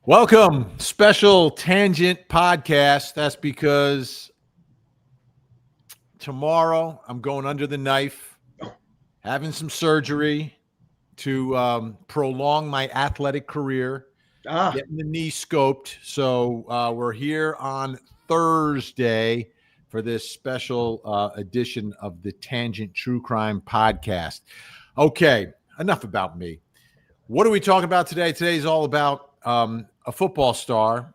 Welcome, special tangent podcast. That's because tomorrow I'm going under the knife, having some surgery to prolong my athletic career, getting the knee scoped. So we're here on Thursday for this special edition of the Tangent True Crime Podcast. Okay, enough about me. What are we talking about today? Today's all about a football star,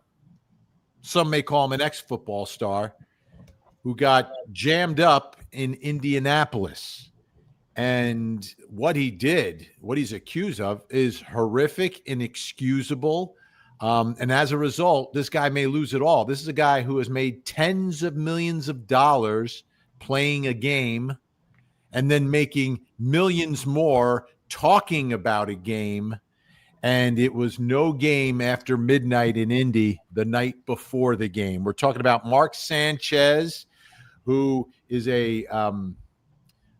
some may call him an ex-football star, who got jammed up in Indianapolis. And what he did, what he's accused of, is horrific, inexcusable. And as a result, this guy may lose it all. This is a guy who has made tens of millions of dollars playing a game and then making millions more talking about a game. And it was no game after midnight in Indy the night before the game. We're talking about Mark Sanchez, who is a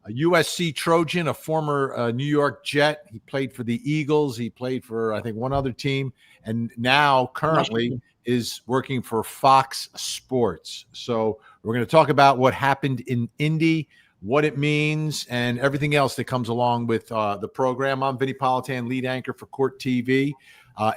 USC Trojan, a former New York Jet. He played for the Eagles. He played for, I think, one other team. And now currently is working for Fox Sports. So we're going to talk about what happened in Indy, what it means, and everything else that comes along with the program. I'm Vinnie Politan, lead anchor for Court TV,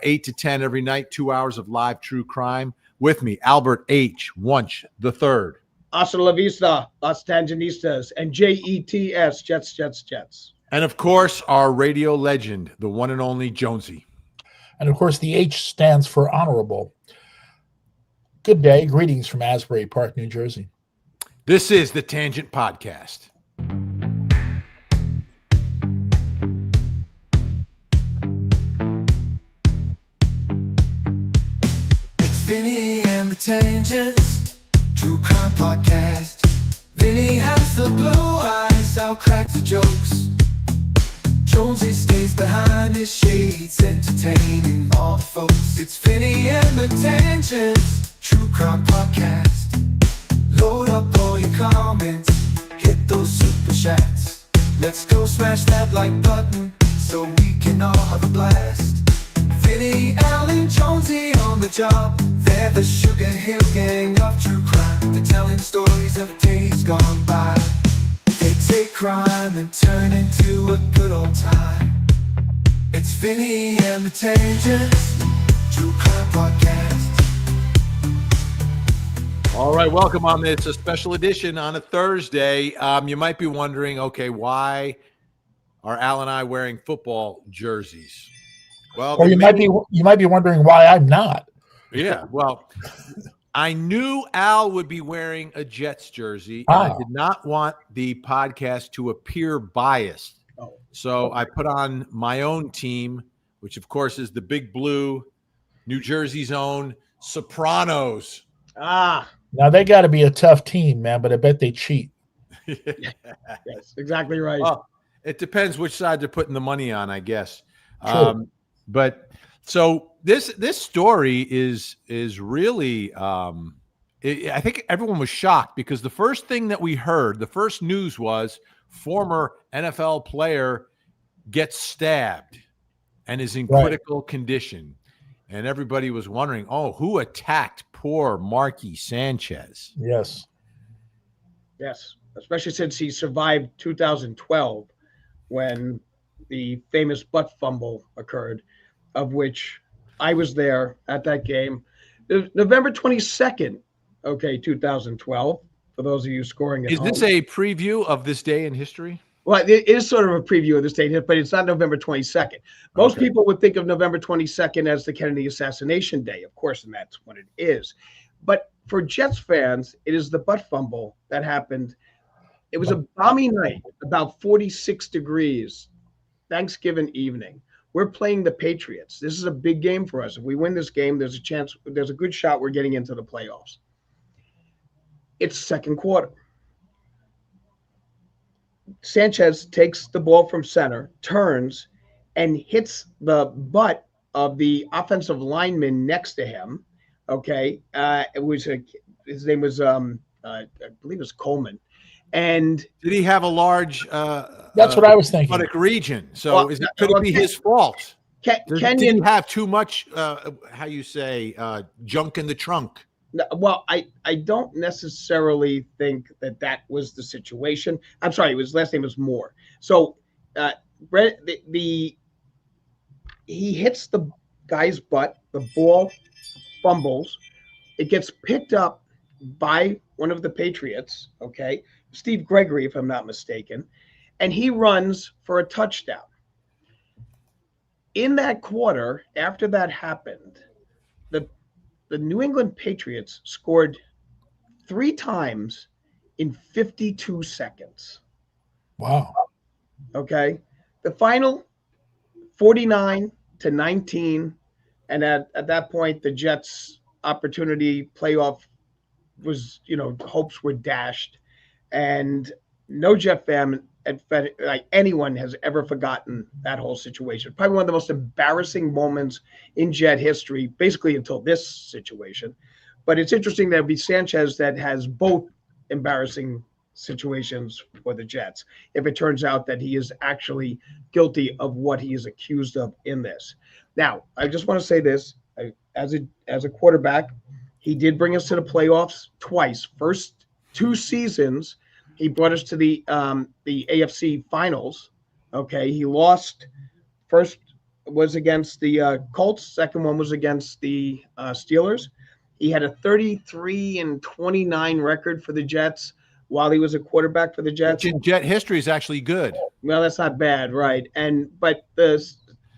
8 to 10 every night, 2 hours of live true crime. With me, Albert H. Wunsch III. Hasta la vista, Los Tangenistas, and JETS, Jets. And of course, our radio legend, the one and only Jonesy. And of course, the H stands for honorable. Good day. Greetings from Asbury Park, New Jersey. This is the Tangent Podcast. It's Vinnie and the Tangents, True Crime Podcast. Vinnie has the blue eyes, I'll crack the jokes. Jonesy stays behind his shades, entertaining all the folks. It's Vinnie and the Tangents, True Crime Podcast. Load up all your comments, hit those super chats. Let's go smash that like button so we can all have a blast. Vinnie, Allen, Jonesy on the job. They're the Sugar Hill Gang of true crime. They're telling stories of days gone by. They take crime and turn into a good old time. It's Vinnie and the Tangents, True Crime Podcast. All right, welcome on this. It's a special edition on a Thursday. You might be wondering, okay, why are Al and I wearing football jerseys? Well, or you might be wondering why I'm not. Yeah, well, I knew Al would be wearing a Jets jersey. And I did not want the podcast to appear biased. So I put on my own team, which of course is the Big Blue, New Jersey's own Sopranos. Now, they got to be a tough team, man, but I bet they cheat. Yes, exactly right. Well, it depends which side they're putting the money on, I guess. True. But so this story is really, I think everyone was shocked because the first thing that we heard, the first news was former NFL player gets stabbed and is in critical condition. And everybody was wondering, who attacked poor Marky Sanchez? Yes, especially since he survived 2012 when the famous Butt Fumble occurred, of which I was there at that game. November 22nd, 2012, for those of you scoring at home. Is this a preview of this day in history? Well, it is sort of a preview of this date, but it's not November 22nd. Most people would think of November 22nd as the Kennedy assassination day, of course, and that's what it is. But for Jets fans, it is the Butt Fumble that happened. It was a balmy night, about 46 degrees, Thanksgiving evening. We're playing the Patriots. This is a big game for us. If we win this game, there's a good shot we're getting into the playoffs. It's second quarter. Sanchez takes the ball from center, turns, and hits the butt of the offensive lineman next to him. It was his name was I believe it was Coleman. And did he have a large that's what I was thinking. region? So could it be his fault? Did Kenyon you have too much, how you say, junk in the trunk? Well, I don't necessarily think that was the situation. I'm sorry, his last name was Moore. So, he hits the guy's butt. The ball fumbles. It gets picked up by one of the Patriots. Okay, Steve Gregory, if I'm not mistaken, and he runs for a touchdown. In that quarter, after that happened, the New England Patriots scored 3 times in 52 seconds. Wow. Okay. The final 49-19. And at that point, the Jets' opportunity playoff was, hopes were dashed. And no Jet fan, like anyone, has ever forgotten that whole situation. Probably one of the most embarrassing moments in Jet history, basically until this situation. But it's interesting that it'd be Sanchez that has both embarrassing situations for the Jets, if it turns out that he is actually guilty of what he is accused of in this. Now, I just want to say this: as a quarterback, he did bring us to the playoffs twice. First 2 seasons, he brought us to the AFC Finals. Okay, he lost. First was against the Colts. Second one was against the Steelers. He had a 33-29 record for the Jets while he was a quarterback for the Jets. Which in Jet history is actually good. Well, that's not bad, right? But the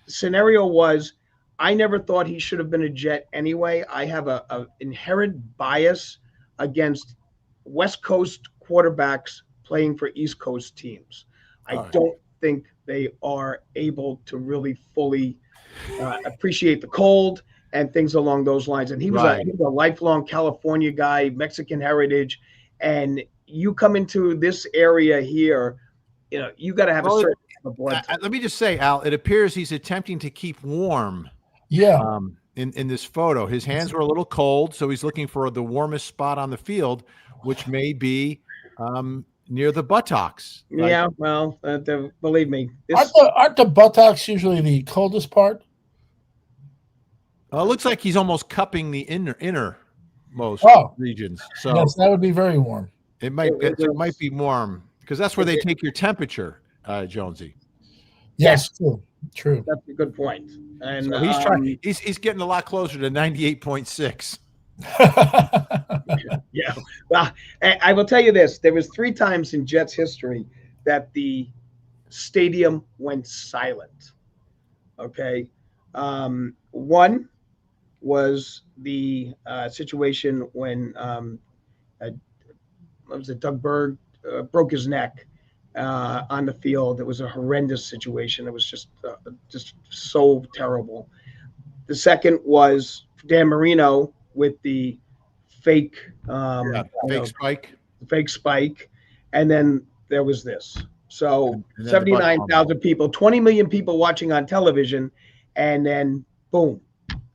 scenario was, I never thought he should have been a Jet anyway. I have a inherent bias against West Coast quarterbacks playing for East Coast teams. I don't think they are able to really fully appreciate the cold and things along those lines. And he was a lifelong California guy, Mexican heritage. And you come into this area here, you got to have a certain blood. Let me just say, Al, it appears he's attempting to keep warm. Yeah. In this photo, his hands were a little cold, so he's looking for the warmest spot on the field, which may be near the buttocks. Yeah, well, believe me, aren't the buttocks usually the coldest part? It looks like he's almost cupping the innermost regions. So yes, that would be very warm. It might be warm because that's where they take your temperature, Jonesy. Yes, true. That's a good point. And so he's trying. He's getting a lot closer to 98.6. Yeah. Well, I will tell you this: there was 3 times in Jets history that the stadium went silent. Okay, one was the situation when what was it? Doug Berg broke his neck on the field. It was a horrendous situation. It was just so terrible. The second was Dan Marino with the fake spike, and then there was this. So 79,000 people, 20 million people watching on television, and then boom,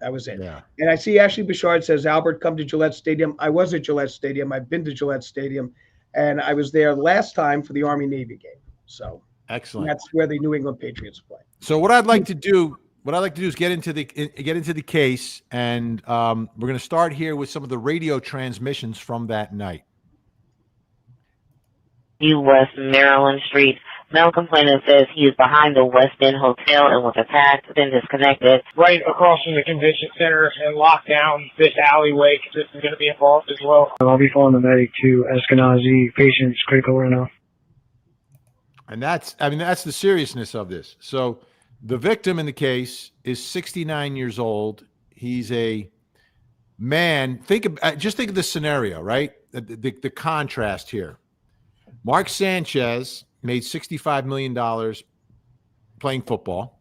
that was it. Yeah. And I see Ashley Bouchard says, Albert, come to Gillette Stadium. I was at Gillette Stadium. I've been to Gillette Stadium, and I was there last time for the Army-Navy game. So excellent. That's where the New England Patriots play. So what I'd like to do is get into the case, and we're going to start here with some of the radio transmissions from that night. West Maryland Street. Male complainant says he is behind the West End Hotel and was attacked, then disconnected. Right across from the convention center and lock down this alleyway because this is going to be involved as well. I'll be following the medic to Eskenazi. Patient's critical right now. And that's the seriousness of this. So the victim in the case is 69 years old. He's a man. Just think of the scenario, right? The contrast here. Mark Sanchez made $65 million playing football.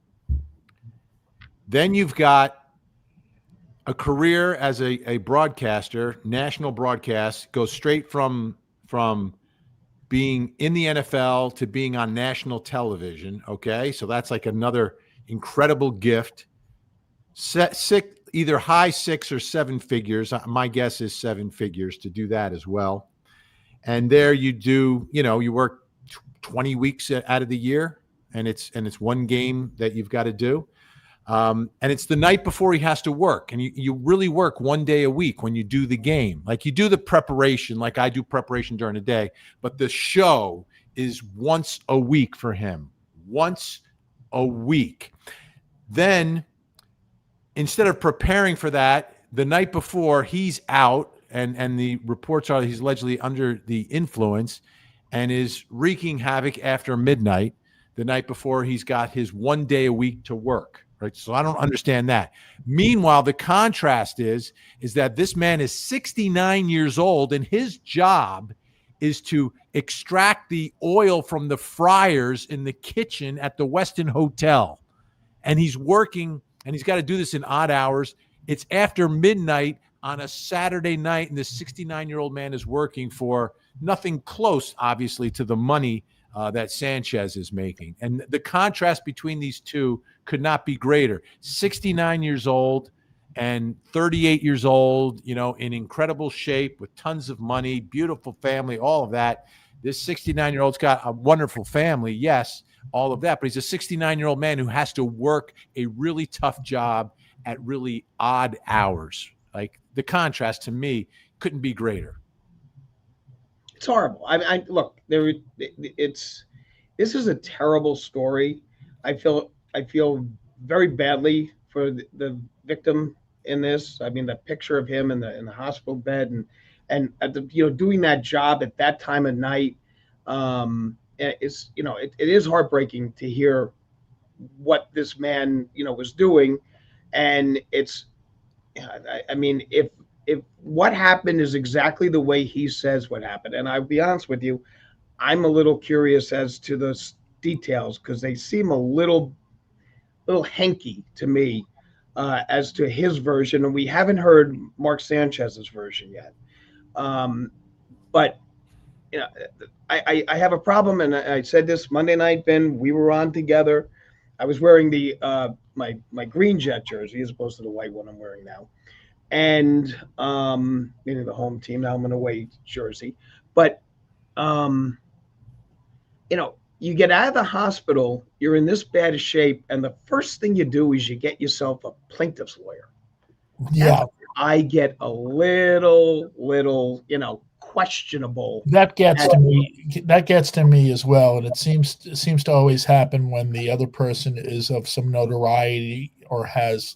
Then you've got a career as a broadcaster, national broadcast, goes straight from being in the NFL to being on national television. Okay, so that's like another incredible gift. Either high 6 or 7 figures. My guess is 7 figures to do that as well. And there you do, you work 20 weeks out of the year, and it's one game that you've got to do. And it's the night before he has to work. And you really work one day a week when you do the game. Like you do the preparation, like I do preparation during the day. But the show is once a week for him. Once a week. Then, instead of preparing for that, the night before he's out, and the reports are he's allegedly under the influence and is wreaking havoc after midnight the night before he's got his 1 day a week to work, right? So I don't understand that. Meanwhile, the contrast is that this man is 69 years old and his job is to extract the oil from the fryers in the kitchen at the Westin Hotel. And he's working, and he's got to do this in odd hours. It's after midnight on a Saturday night, and this 69-year-old man is working for nothing close, obviously, to the money that Sanchez is making. And the contrast between these two could not be greater. 69 years old and 38 years old, in incredible shape with tons of money, beautiful family, all of that. This 69-year-old's got a wonderful family, yes, all of that, but he's a 69-year-old man who has to work a really tough job at really odd hours. Like, the contrast to me couldn't be greater. It's horrible. I look, this is a terrible story. I feel very badly for the victim in this. I mean, the picture of him in the hospital bed and at the, doing that job at that time of night, it's, it is heartbreaking to hear what this man, was doing. And it's, I mean, if what happened is exactly the way he says what happened, and I'll be honest with you, I'm a little curious as to the details because they seem a little hanky to me as to his version, and we haven't heard Mark Sanchez's version yet. But I have a problem, and I said this Monday night, Ben. We were on together. I was wearing the my green Jet jersey as opposed to the white one I'm wearing now, and meaning the home team. Now I'm in a away jersey, but you get out of the hospital, you're in this bad shape, and the first thing you do is you get yourself a plaintiff's lawyer. Yeah, I get a little, questionable. That gets to me. That gets to me as well, and it seems to always happen when the other person is of some notoriety or has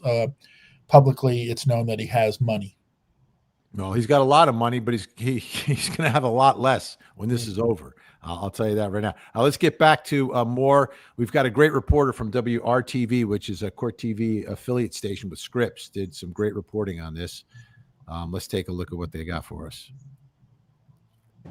publicly. It's known that he has money. No, he's got a lot of money, but he's going to have a lot less when this is over. I'll tell you that right now. Let's get back to more. We've got a great reporter from WRTV, which is a Court TV affiliate station with Scripps, did some great reporting on this. Let's take a look at what they got for us.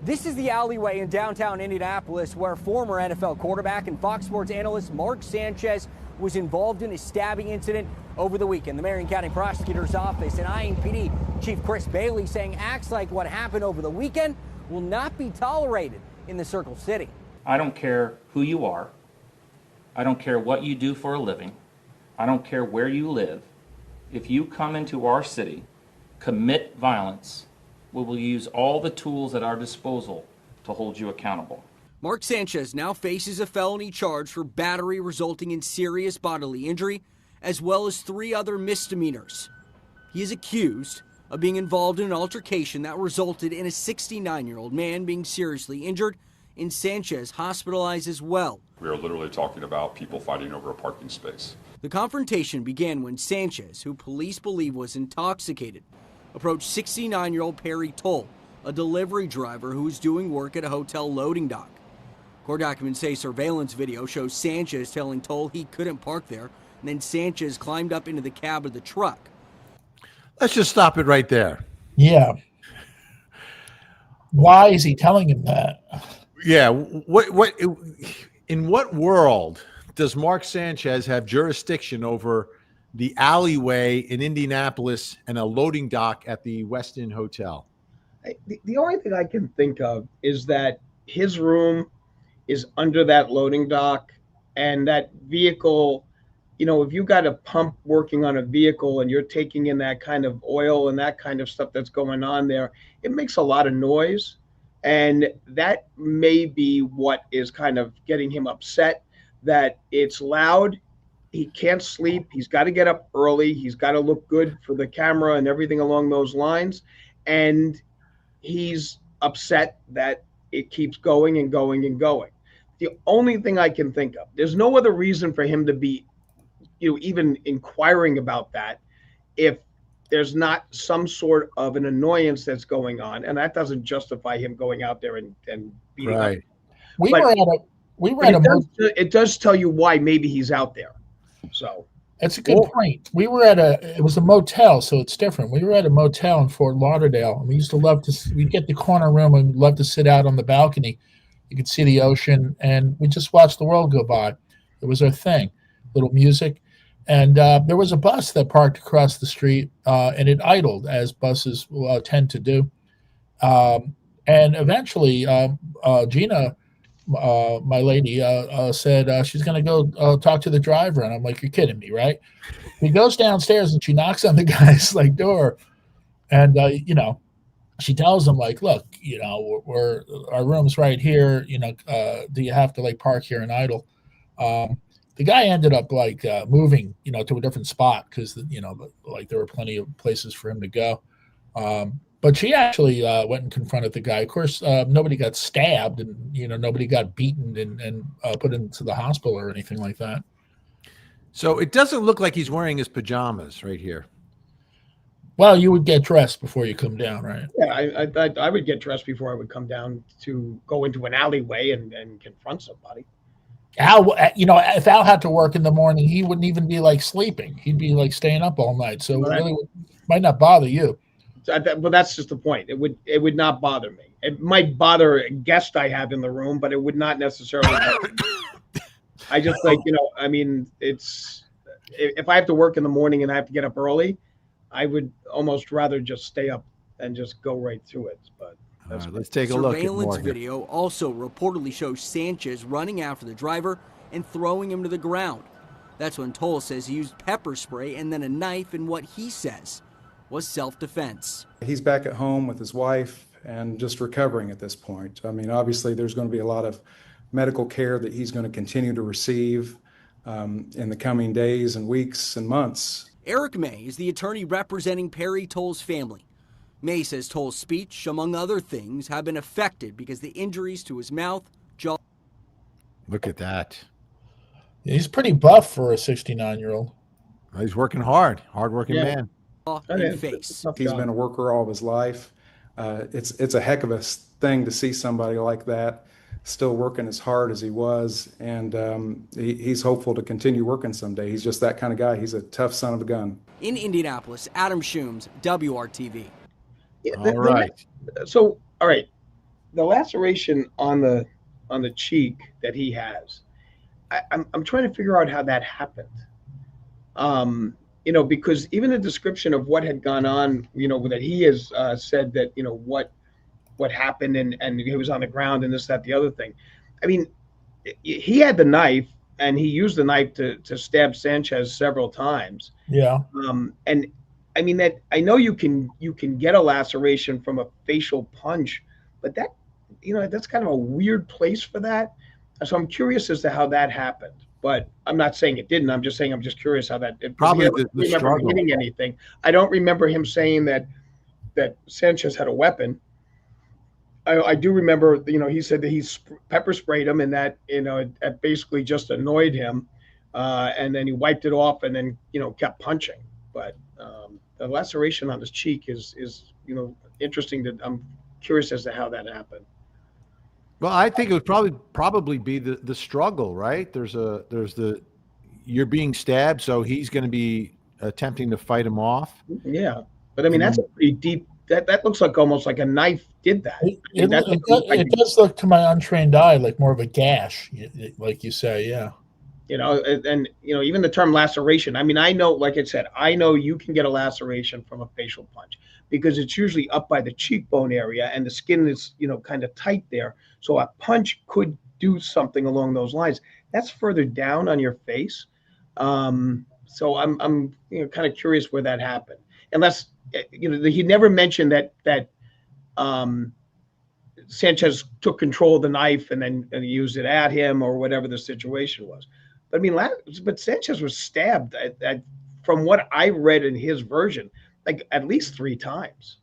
This is the alleyway in downtown Indianapolis where former NFL quarterback and Fox Sports analyst Mark Sanchez was involved in a stabbing incident over the weekend. The Marion County Prosecutor's Office and INPD Chief Chris Bailey saying acts like what happened over the weekend will not be tolerated in the Circle City. I don't care who you are. I don't care what you do for a living. I don't care where you live. If you come into our city, commit violence, we will use all the tools at our disposal to hold you accountable. Mark Sanchez now faces a felony charge for battery resulting in serious bodily injury, as well as 3 other misdemeanors. He is accused of being involved in an altercation that resulted in a 69-year-old man being seriously injured, and Sanchez hospitalized as well. We are literally talking about people fighting over a parking space. The confrontation began when Sanchez, who police believe was intoxicated, approached 69-year-old Perry Toll, a delivery driver who was doing work at a hotel loading dock. Court documents say surveillance video shows Sanchez telling Toll he couldn't park there, and then Sanchez climbed up into the cab of the truck. Let's just stop it right there. Yeah. Why is he telling him that? Yeah. What in what world does Mark Sanchez have jurisdiction over the alleyway in Indianapolis and a loading dock at the Westin Hotel? The only thing I can think of is that his room is under that loading dock, and that vehicle, if you got a pump working on a vehicle and you're taking in that kind of oil and that kind of stuff that's going on there, it makes a lot of noise. And that may be what is kind of getting him upset, that it's loud he can't sleep. He's got to get up early. He's got to look good for the camera and everything along those lines. And he's upset that it keeps going and going and going. The only thing I can think of, there's no other reason for him to be, even inquiring about that if there's not some sort of an annoyance that's going on, and that doesn't justify him going out there and beating up. It does tell you why maybe he's out there. So that's a good point. We were at it was a motel, so it's different. We were at a motel in Fort Lauderdale, and we used to love to. We'd get the corner room and we'd love to sit out on the balcony. You could see the ocean, and we just watched the world go by. It was our thing. Little music. And there was a bus that parked across the street, and it idled, as buses tend to do. And eventually, Gina, my lady, said she's going to go talk to the driver. And I'm like, you're kidding me, right? He goes downstairs, and she knocks on the guy's door. And, she tells him, like, look, we're our room's right here. Do you have to, park here and idle? The guy ended up moving, to a different spot because, there were plenty of places for him to go. But she actually went and confronted the guy. Of course, nobody got stabbed and, nobody got beaten and put into the hospital or anything like that. So it doesn't look like he's wearing his pajamas right here. Well, you would get dressed before you come down, right? Yeah, I would get dressed before I would come down to go into an alleyway and confront somebody. Al, if Al had to work in the morning, he wouldn't even be sleeping. He'd be staying up all night. So it really might not bother you. But that's just the point. It would not bother me. It might bother a guest I have in the room, but it would not necessarily bother me. I just it's if I have to work in the morning and I have to get up early, I would almost rather just stay up and just go right through it. But let's take a look at more. Surveillance video also reportedly shows Sanchez running after the driver and throwing him to the ground. That's when Toll says he used pepper spray and then a knife in what he says was self-defense. He's back at home with his wife and just recovering at this point. Obviously there's going to be a lot of medical care that he's going to continue to receive in the coming days and weeks and months. Eric May is the attorney representing Perry Toll's family. May says Toll's speech, among other things, have been affected because the injuries to his mouth, jaw. Look at that. He's pretty buff for a 69-year-old. He's working hard. Hard-working man. And face. He's been a worker all of his life. It's a heck of a thing to see somebody like that still working as hard as he was, and he's hopeful to continue working someday. He's just that kind of guy. He's a tough son of a gun. In Indianapolis, Adam Schoombs, WRTV. Yeah, all right. All right. The laceration on the cheek that he has, I'm trying to figure out how that happened. Because even the description of what had gone on, that he has said that, what happened and he was on the ground and this, that, the other thing. He had the knife and he used the knife to stab Sanchez several times. Yeah. And that I know you can get a laceration from a facial punch, but that, that's kind of a weird place for that. So I'm curious as to how that happened. But I'm not saying it didn't. I'm just saying I'm just curious how that. Probably I don't remember hitting anything. I don't remember him saying that Sanchez had a weapon. I do remember, he said that he pepper sprayed him and that, it basically just annoyed him. And then he wiped it off and then, kept punching. But the laceration on his cheek is interesting. I'm curious as to how that happened. Well, I think it would probably be the struggle, right? There's you're being stabbed, so he's going to be attempting to fight him off. Yeah, but that's a pretty deep. That looks like almost like a knife did that. It does look to my untrained eye like more of a gash, like you say, yeah. And even the term laceration. I know, like I said, I know you can get a laceration from a facial punch because it's usually up by the cheekbone area and the skin is, kind of tight there. So a punch could do something along those lines. That's further down on your face. So I'm kind of curious where that happened. Unless, he never mentioned that Sanchez took control of the knife and then used it at him or whatever the situation was. I mean, but Sanchez was stabbed from what I read in his version, like at least 3 times.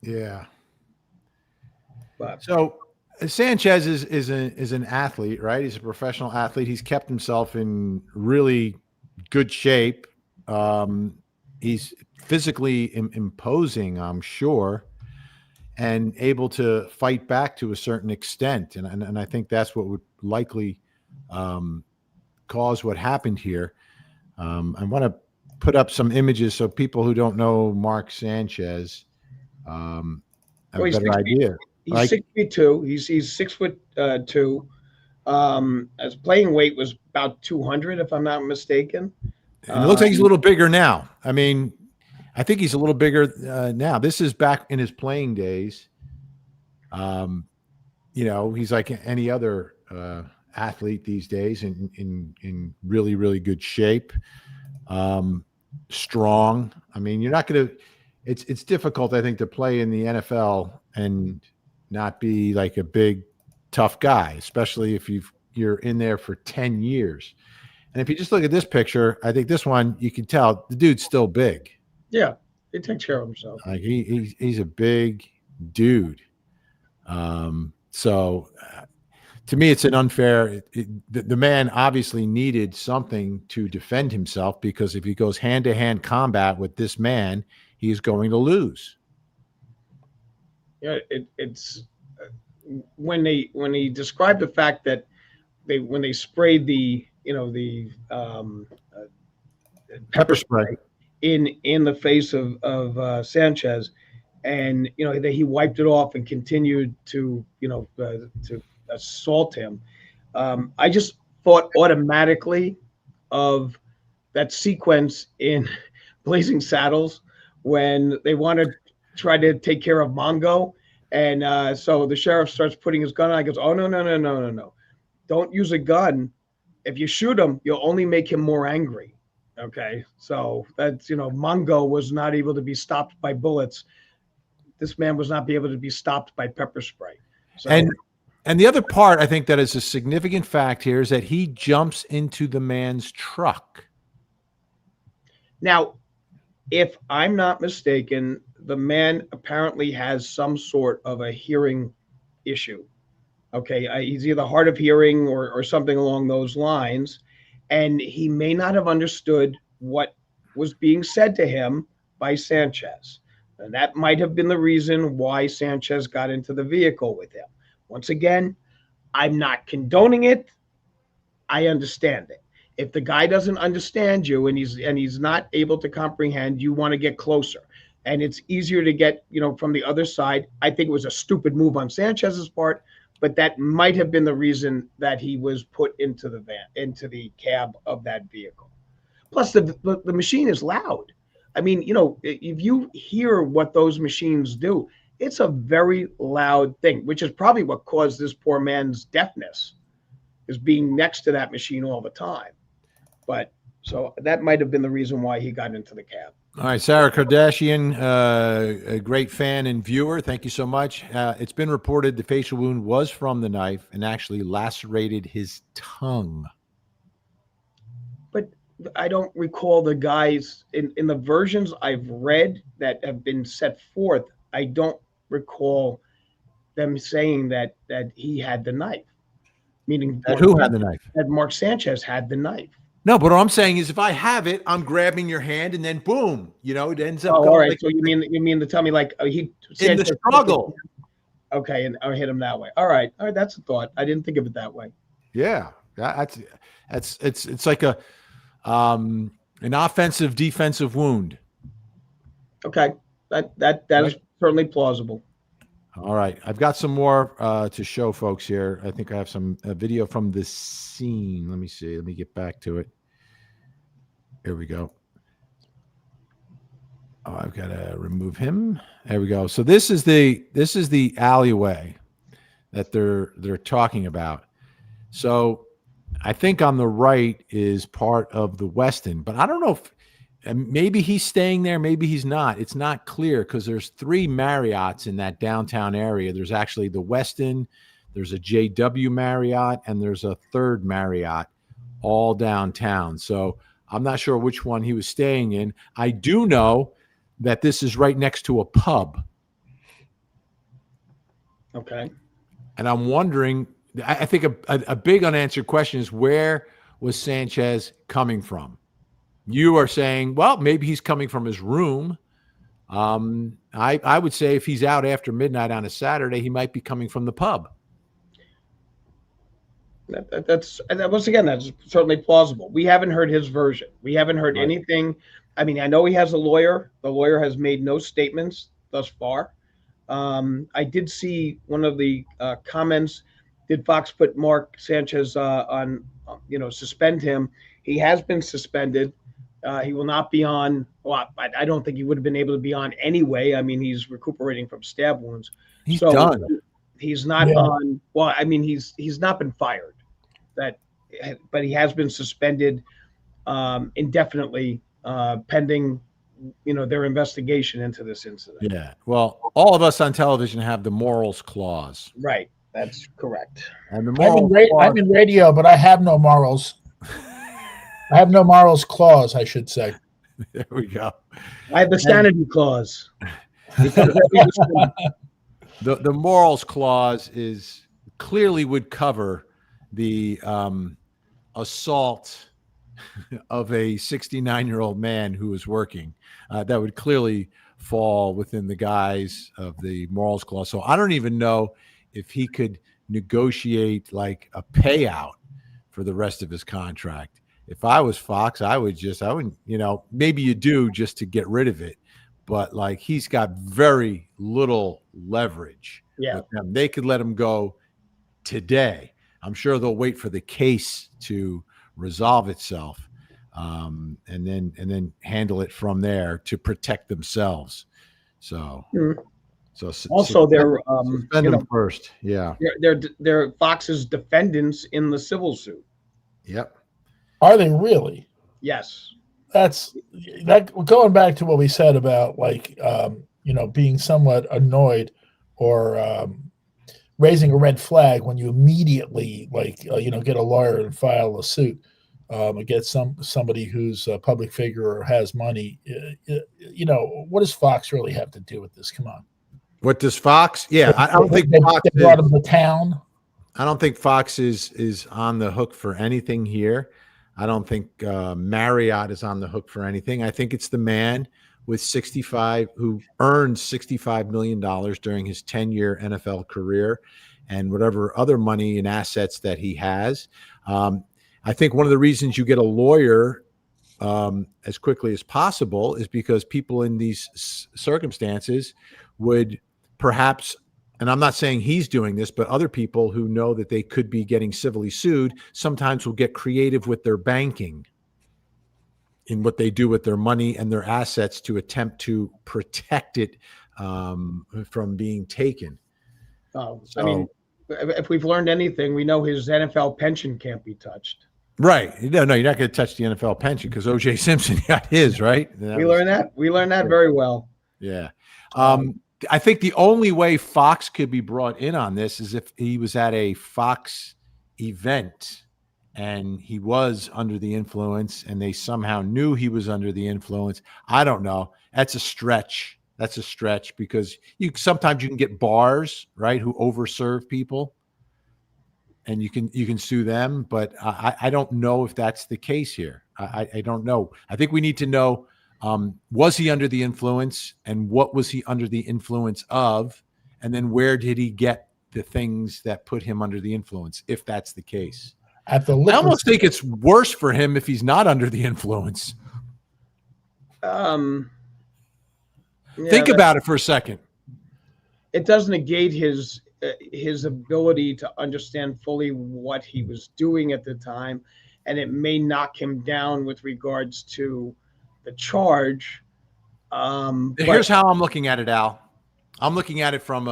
Yeah. But so Sanchez is an athlete, right? He's a professional athlete. He's kept himself in really good shape. He's physically imposing, I'm sure, and able to fight back to a certain extent. And I think that's what would likely cause what happened here. I want to put up some images so people who don't know Mark Sanchez have a better idea. He's 6'2". He's 6'2". His playing weight was about 200, if I'm not mistaken. And it looks like he's a little bigger now. I mean, I think he's a little bigger now. This is back in his playing days. He's like any other athlete these days, in really, really good shape. Strong. I mean, you're not going to. It's difficult, I think, to play in the NFL and not be like a big, tough guy, especially if you're in there for 10 years. And if you just look at this picture, I think this one, you can tell the dude's still big. Yeah, he takes care of himself. Like he's a big dude. So to me, it's an unfair. The man obviously needed something to defend himself, because if he goes hand-to-hand combat with this man, he is going to lose. Yeah, it's when he described the fact that when they sprayed the pepper spray in the face of Sanchez, and that he wiped it off and continued to assault him. I just thought automatically of that sequence in Blazing Saddles when they want to try to take care of Mongo, and so the sheriff starts putting his gun on. He goes, "Oh no! Don't use a gun. If you shoot him, you'll only make him more angry." Okay, so that's Mongo was not able to be stopped by bullets. This man was not able to be stopped by pepper spray. So, and the other part, I think, that is a significant fact here is that he jumps into the man's truck. Now, if I'm not mistaken, the man apparently has some sort of a hearing issue. Okay, he's either hard of hearing or something along those lines, and he may not have understood what was being said to him by Sanchez. And that might have been the reason why Sanchez got into the vehicle with him. Once again, I'm not condoning it. I understand it. If the guy doesn't understand you and he's not able to comprehend, you want to get closer. And it's easier to get, from the other side. I think it was a stupid move on Sanchez's part, but that might have been the reason that he was put into the cab of that vehicle. Plus, the machine is loud. I mean, if you hear what those machines do, it's a very loud thing, which is probably what caused this poor man's deafness, is being next to that machine all the time. But so that might have been the reason why he got into the cab. All right, Sarah Kardashian, a great fan and viewer. Thank you so much. It's been reported the facial wound was from the knife and actually lacerated his tongue. But I don't recall the guys in the versions I've read that have been set forth. I don't recall them saying that he had the knife. Meaning who had the knife? That Mark Sanchez had the knife. No, but what I'm saying is, if I have it, I'm grabbing your hand, and then boom, it ends up. Oh, all right. So you mean to tell me like he in the struggle? Okay, and I hit him that way. All right. That's a thought. I didn't think of it that way. Yeah, it's like a an offensive defensive wound. Okay, that is certainly plausible. All right, I've got some more to show folks here. I think I have some video from the scene. Let me see. Let me get back to it. Here we go. Oh, I've got to remove him. There we go. So this is the alleyway that they're talking about. So I think on the right is part of the Westin, but I don't know if maybe he's staying there, maybe he's not. It's not clear because there's 3 Marriotts in that downtown area. There's actually the Westin, there's a JW Marriott, and there's a 3rd Marriott, all downtown. So I'm not sure which one he was staying in. I do know that this is right next to a pub. Okay. And I'm wondering, I think a big unanswered question is, where was Sanchez coming from? You are saying, well, maybe he's coming from his room. I would say if he's out after midnight on a Saturday, he might be coming from the pub. That's once again, that's certainly plausible. We haven't heard his version. We haven't heard anything. I mean, I know he has a lawyer. The lawyer has made no statements thus far. I did see one of the comments. Did Fox put Mark Sanchez on, suspend him? He has been suspended. He will not be on. Well, I don't think he would have been able to be on anyway. I mean, he's recuperating from stab wounds. He's done. He's not on. Well, I mean, he's not been fired. But he has been suspended indefinitely, pending, their investigation into this incident. Yeah. Well, all of us on television have the morals clause. Right. That's correct. And the morals I'm in radio, but I have no morals. I have no morals clause, I should say. There we go. I have the sanity clause. The morals clause is clearly would cover the assault of a 69-year-old man who was working. That would clearly fall within the guise of the morals clause. So I don't even know if he could negotiate like a payout for the rest of his contract. If I was Fox, I wouldn't, maybe you do just to get rid of it, but like he's got very little leverage. Yeah. With them. They could let him go today. I'm sure they'll wait for the case to resolve itself, and then handle it from there to protect themselves. So, also they're suspend them first. Yeah, they're Fox's defendants in the civil suit. Yep. Are they really? Yes. That's going back to what we said about being somewhat annoyed or raising a red flag when you immediately get a lawyer and file a suit against somebody who's a public figure or has money. What does Fox really have to do with this? Come on. What does Fox? Yeah, I don't think Fox brought him to town. I don't think Fox is on the hook for anything here. I don't think Marriott is on the hook for anything. I think it's the man with who earned $65 million during his 10-year NFL career and whatever other money and assets that he has. I think one of the reasons you get a lawyer as quickly as possible is because people in these circumstances would perhaps, and I'm not saying he's doing this, but other people who know that they could be getting civilly sued sometimes will get creative with their banking in what they do with their money and their assets to attempt to protect it from being taken. I mean, if we've learned anything, we know his NFL pension can't be touched. Right. No, you're not going to touch the NFL pension because O.J. Simpson got his, right? We learned that very well. Yeah. I think the only way Fox could be brought in on this is if he was at a Fox event and he was under the influence and they somehow knew he was under the influence. I don't know. That's a stretch. Because sometimes you can get bars, right, who overserve people and you can sue them. But I don't know if that's the case here. I don't know. I think we need to know, was he under the influence and what was he under the influence of? And then where did he get the things that put him under the influence, if that's the case? I almost think it's worse for him if he's not under the influence. Think about it for a second. It does negate his ability to understand fully what he was doing at the time, and it may knock him down with regards to the charge. Here's how I'm looking at it, Al. I'm looking at it from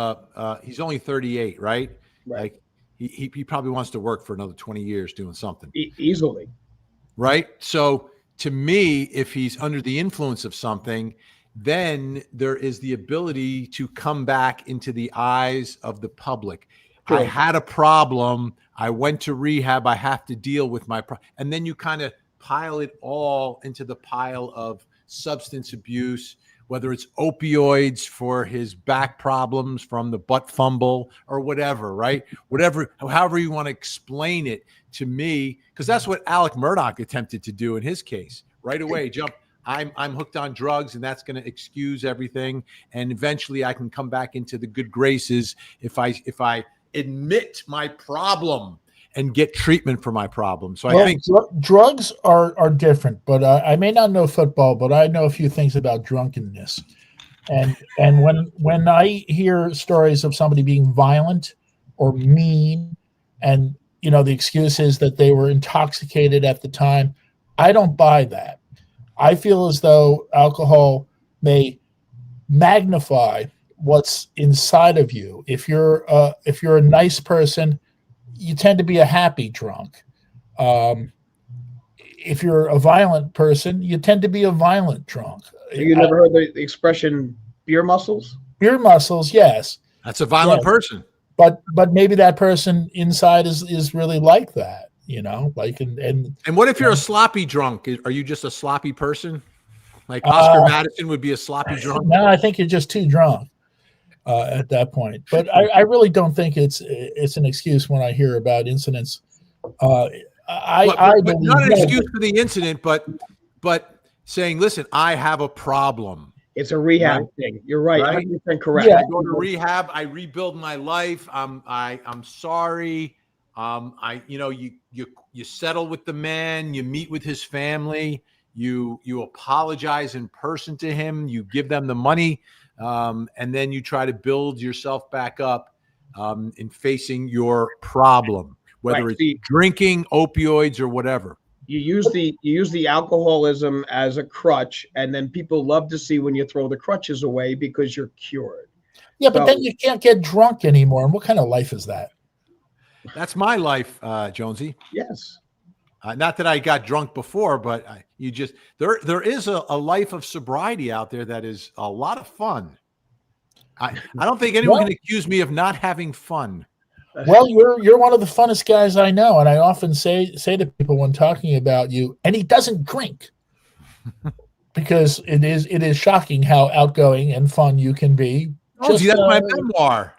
he's only 38, right? Like he probably wants to work for another 20 years doing something. Easily. Right? So to me, if he's under the influence of something, then there is the ability to come back into the eyes of the public. I True. had a problem. I went to rehab. I have to deal with my problem. And then you kind of pile it all into the pile of substance abuse, whether it's opioids for his back problems from the butt fumble or whatever, right? Whatever, however you want to explain it to me, because that's what Alec Murdoch attempted to do in his case. Right away, jump. I'm hooked on drugs, and that's going to excuse everything. And eventually, I can come back into the good graces if I admit my problem and get treatment for my problem. So I think drugs are different, but I may not know football, but I know a few things about drunkenness. And when I hear stories of somebody being violent or mean, and the excuse is that they were intoxicated at the time, I don't buy that. I feel as though alcohol may magnify what's inside of you. If you're a nice person, you tend to be a happy drunk. If you're a violent person, you tend to be a violent drunk. You never heard the expression beer muscles? Beer muscles, yes. That's a violent person. But maybe that person inside is really like that, like and what if you're a sloppy drunk? Are you just a sloppy person? Like Oscar Madison would be a sloppy drunk? No, I think you're just too drunk at that point. But I really don't think it's an excuse when I hear about incidents. But not an excuse for the incident, but saying, listen, I have a problem. It's a rehab thing. You're right. 100% correct. Yeah. I go to rehab. I rebuild my life. I'm sorry. You settle with the man. You meet with his family. You apologize in person to him. You give them the money, and then you try to build yourself back up in facing your problem, whether it's drinking, opioids, or whatever. You use the alcoholism as a crutch, and then people love to see when you throw the crutches away because you're cured. Yeah, but then you can't get drunk anymore. And what kind of life is that? That's my life, Jonesy. Yes. Not that I got drunk before, but there is a life of sobriety out there that is a lot of fun. I don't think anyone can accuse me of not having fun. Well, you're one of the funnest guys I know, and I often say to people when talking about you, and he doesn't drink, because it is shocking how outgoing and fun you can be. Oh, that's my memoir. ...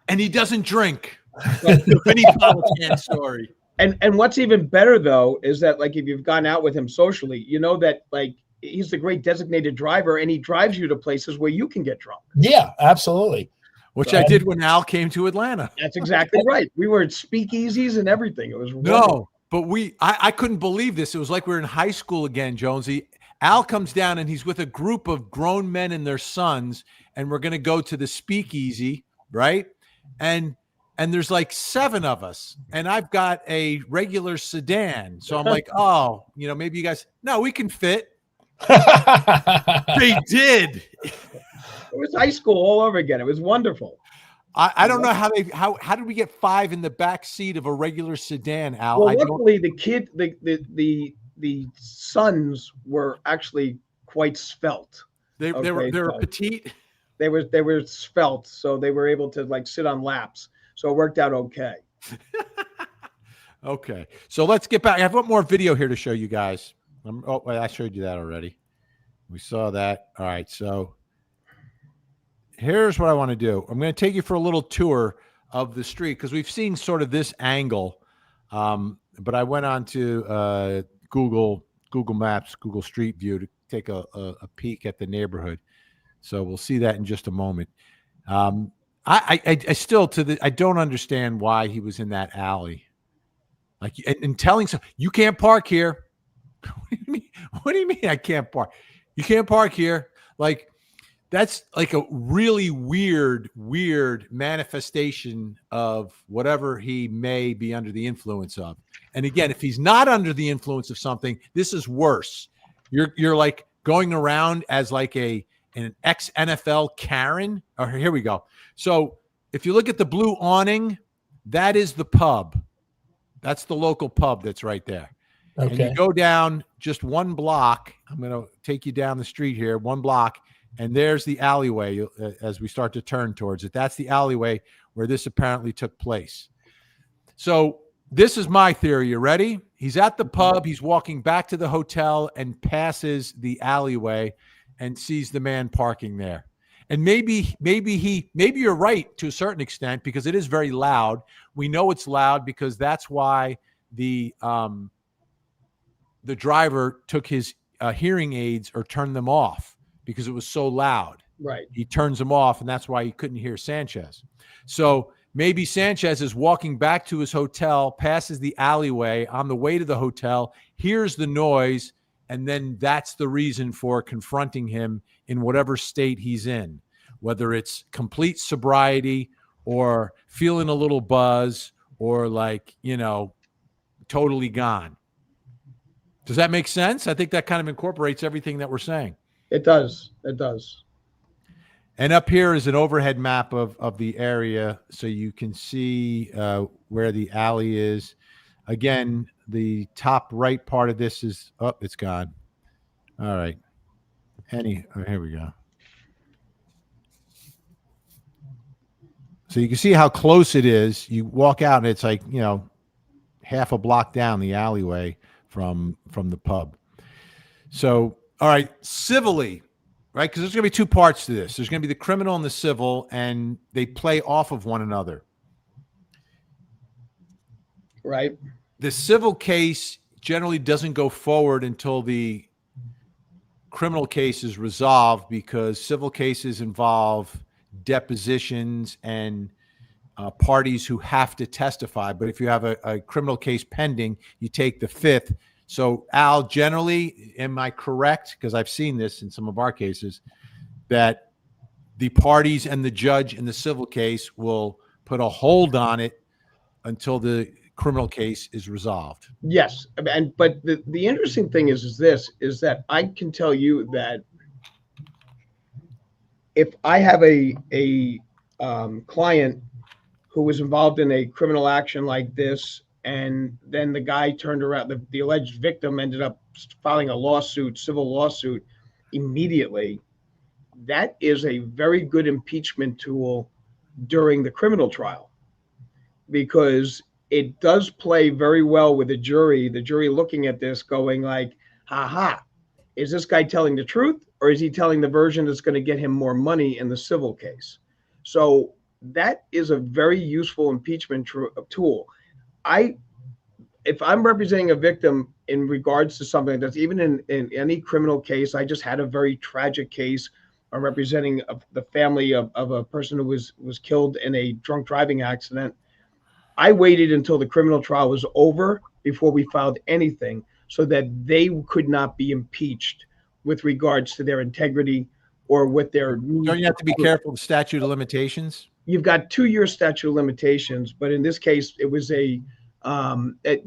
And he doesn't drink. The Vinnie Politan story. And what's even better though is that, like, if you've gone out with him socially, you know that, like, he's the great designated driver, and he drives you to places where you can get drunk. Yeah, absolutely. Which I did when Al came to Atlanta. That's exactly right. We were at speakeasies and everything. It was wonderful. But I couldn't believe this. It was like we were in high school again, Jonesy. Al comes down and he's with a group of grown men and their sons, and we're going to go to the speakeasy, right? And there's like 7 of us, and I've got a regular sedan. So I'm like, oh, maybe you guys, no, we can fit. They did. It was high school all over again. It was wonderful. I don't know how did we get 5 in the back seat of a regular sedan, Al? Well, luckily the sons were actually quite svelte. They were petite. They were svelte, so they were able to, like, sit on laps. So it worked out okay. Okay, so let's get back. I have one more video here to show you guys. I showed you that already. We saw that. All right, so here's what I want to do. I'm going to take you for a little tour of the street, because we've seen sort of this angle, but I went on to Google Maps, Google Street View, to take a peek at the neighborhood. So we'll see that in just a moment. I still I don't understand why he was in that alley, like, and telling some, you can't park here. What do you mean I can't park? You can't park here. Like, that's like a really weird manifestation of whatever he may be under the influence of. And again, if he's not under the influence of something, this is worse. You're like going around as like an ex-NFL Karen. Oh, here we go. So if you look at the blue awning, that is the pub. That's the local pub that's right there. And Okay. you go down just one block. I'm going to take you down the street here, one block, and there's the alleyway as we start to turn towards it. That's the alleyway where this apparently took place. So this is my theory. You ready? He's at the pub. He's walking back to the hotel and passes the alleyway and sees the man parking there. And maybe you're right to a certain extent, because it is very loud. We know it's loud because that's why the driver took his hearing aids or turned them off, because it was so loud. Right. He turns them off, and that's why he couldn't hear Sanchez. So maybe Sanchez is walking back to his hotel, passes the alleyway on the way to the hotel, hears the noise, and then that's the reason for confronting him in whatever state he's in, whether it's complete sobriety or feeling a little buzz or totally gone. Does that make sense? I think that kind of incorporates everything that we're saying. It does. It does. And up here is an overhead map of the area, so you can see where the alley is. Again, the top right part of this is it's gone. All right. Here we go. So you can see how close it is. You walk out, and it's like half a block down the alleyway from the pub. So, all right, civilly, right? Because there's going to be two parts to this. There's going to be the criminal and the civil, and they play off of one another. Right. The civil case generally doesn't go forward until the criminal case is resolved, because civil cases involve depositions and parties who have to testify. But if you have a criminal case pending, you take the fifth. So, Al, generally, am I correct? Because I've seen this in some of our cases, that the parties and the judge in the civil case will put a hold on it until the criminal case is resolved. Yes. But the interesting thing is that I can tell you that if I have a client who was involved in a criminal action like this, and then the guy turned around, the alleged victim ended up filing a civil lawsuit immediately, that is a very good impeachment tool during the criminal trial, because it does play very well with the jury looking at this going like, ha, is this guy telling the truth, or is he telling the version that's going to get him more money in the civil case? So that is a very useful impeachment tool. If I'm representing a victim in regards to something that's even in any criminal case, I just had a very tragic case. I'm representing the family of a person who was killed in a drunk driving accident. I waited until the criminal trial was over before we filed anything, so that they could not be impeached with regards to their integrity or with their. Don't you have to be careful of statute of limitations? You've got 2-year statute of limitations, but in this case, it was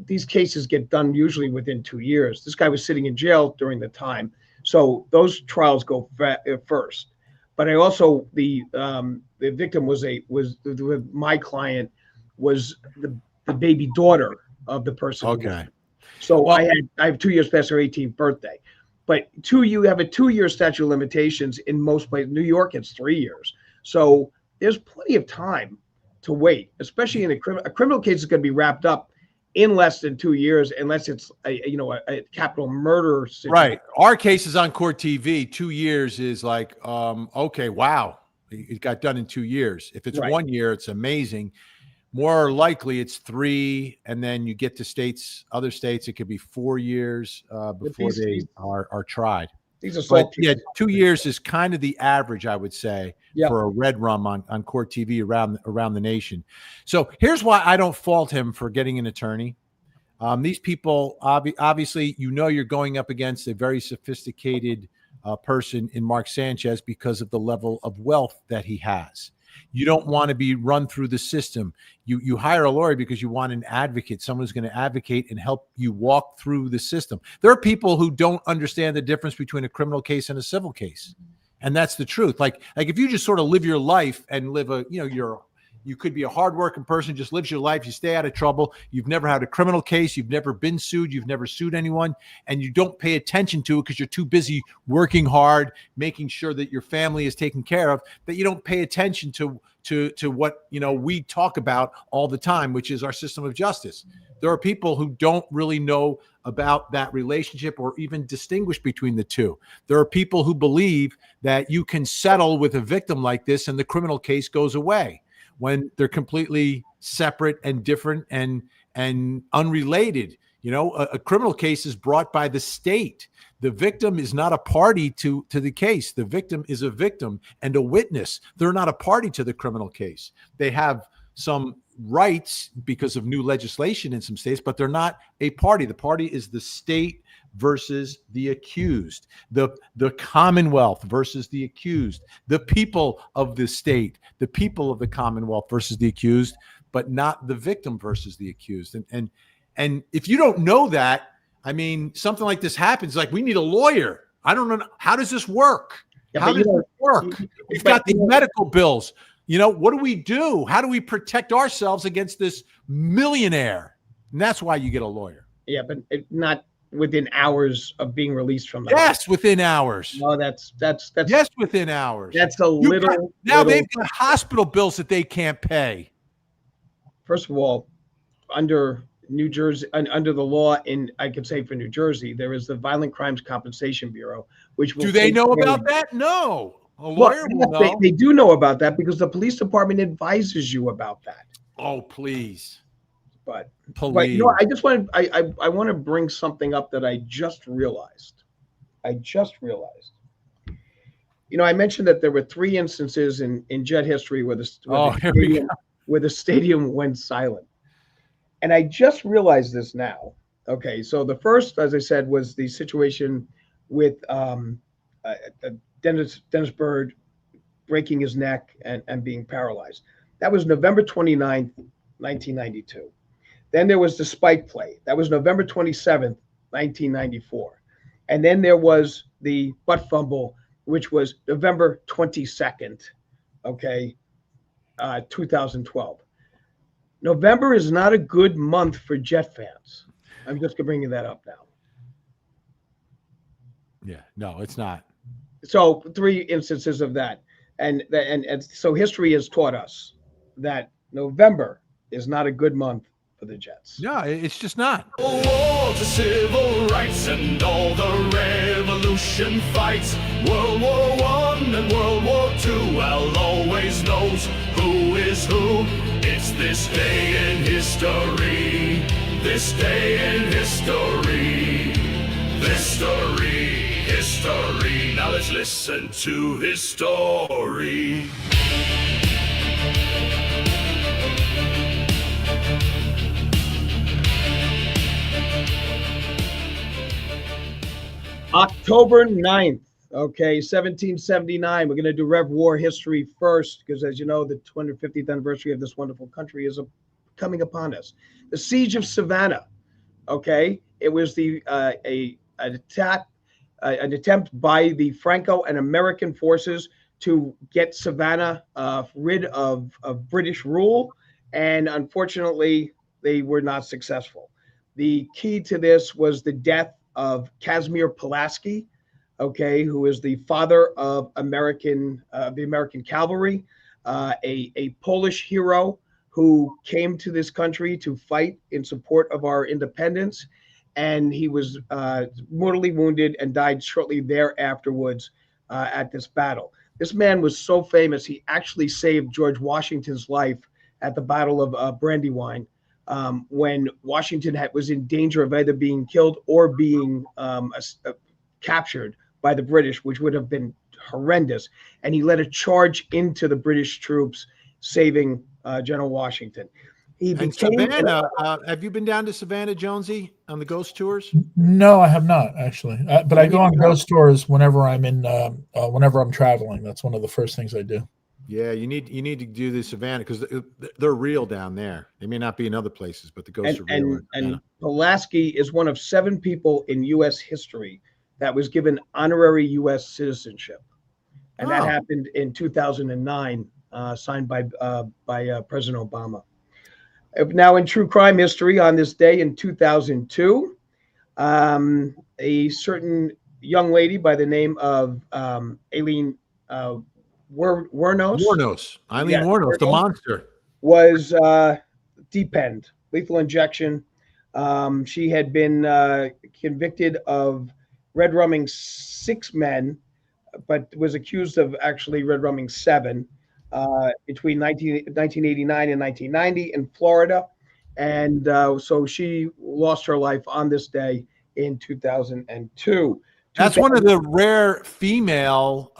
these cases get done usually within 2 years. This guy was sitting in jail during the time, so those trials go first. But I also the victim was my client was the baby daughter of the person. Okay. So I have 2 years past her 18th birthday, but you have a 2-year statute of limitations in most places. New York, it's 3 years. So there's plenty of time to wait, especially in a criminal case is going to be wrapped up in less than 2 years, unless it's a capital murder situation. Right. Our case is on Court TV. 2 years is like, okay, wow, it got done in 2 years. If it's 1 year, it's amazing. More likely it's 3, and then you get to other states, it could be 4 years before they are tried. But 2 years is kind of the average, I would say, for a red rum on Court TV around the nation. So here's why I don't fault him for getting an attorney. These people, obviously, you're going up against a very sophisticated person in Mark Sanchez because of the level of wealth that he has. You don't want to be run through the system. You hire a lawyer because you want an advocate, someone who's going to advocate and help you walk through the system. There are people who don't understand the difference between a criminal case and a civil case. And that's the truth. Like if you just sort of live your life and live You could be a hardworking person, just lives your life. You stay out of trouble. You've never had a criminal case. You've never been sued. You've never sued anyone. And you don't pay attention to it because you're too busy working hard, making sure that your family is taken care of, that you don't pay attention to what, we talk about all the time, which is our system of justice. There are people who don't really know about that relationship or even distinguish between the two. There are people who believe that you can settle with a victim like this and the criminal case goes away, when they're completely separate and different and unrelated. A criminal case is brought by the state. The victim is not a party to the case. The victim is a victim and a witness. They're not a party to the criminal case. They have some rights because of new legislation in some states, but they're not a party. The party is the state versus the accused, the Commonwealth versus the accused, the people of the state, the people of the Commonwealth versus the accused, but not the victim versus the accused. And if you don't know that, I mean, something like this happens, like we need a lawyer. I don't know. How does this work? How does it work? We've got these medical bills. What do we do? How do we protect ourselves against this millionaire? And that's why you get a lawyer. Yeah, but not within hours of being released from the house. Within hours. No, that's yes, within hours. That's little. They've got hospital bills that they can't pay. First of all, under New Jersey, under the law I could say for New Jersey, there is the Violent Crimes Compensation Bureau, which will. Do they know about that? No. A lawyer will know. They do know about that because the police department advises you about that. Oh, please. But please. I just want to bring something up that I just realized. I mentioned that there were 3 instances in Jet history where the stadium went silent. And I just realized this now. Okay, so the first, as I said, was the situation with Dennis Byrd breaking his neck and being paralyzed. That was November 29th, 1992. Then there was the spike play. That was November 27th, 1994. And then there was the butt fumble, which was November 22nd, 2012. November is not a good month for Jet fans. I'm just bringing that up now. Yeah, no, it's not. So 3 instances of that. And so history has taught us that November is not a good month for the Jets. No, it's just not. War to civil rights and all the revolution fights. World War I and World War II. Well, always knows who is who. It's this day in history. This day in history. History. Now let's listen to his story. October 9th, 1779. We're going to do Rev War history first because, as you know, the 250th anniversary of this wonderful country is coming upon us. The Siege of Savannah, it was an attempt by the Franco and American forces to get Savannah rid of British rule, and unfortunately, they were not successful. The key to this was the death of Casimir Pulaski, who is the father of the American cavalry, a Polish hero who came to this country to fight in support of our independence. And he was mortally wounded and died shortly thereafterwards at this battle. This man was so famous, he actually saved George Washington's life at the Battle of Brandywine, when Washington was in danger of either being killed or being captured by the British, which would have been horrendous. And he led a charge into the British troops, saving General Washington. Savannah, have you been down to Savannah, Jonesy, on the ghost tours? No, I have not actually. But I go on ghost tours whenever I'm traveling. That's one of the first things I do. Yeah, you need to do the Savannah because they're real down there. They may not be in other places, but the ghosts are real. And Pulaski is one of 7 people in U.S. history that was given honorary U.S. citizenship, and that happened in 2009. signed by President Obama. Now, in true crime history, on this day in 2002, a certain young lady by the name of Eileen Wuornos, Eileen Wuornos, the monster, was depenned, lethal injection. She had been convicted of red rumming 6 men, but was accused of actually red rumming 7 between 1989 and 1990 in Florida. And so she lost her life on this day in 2002. That's one of the rare female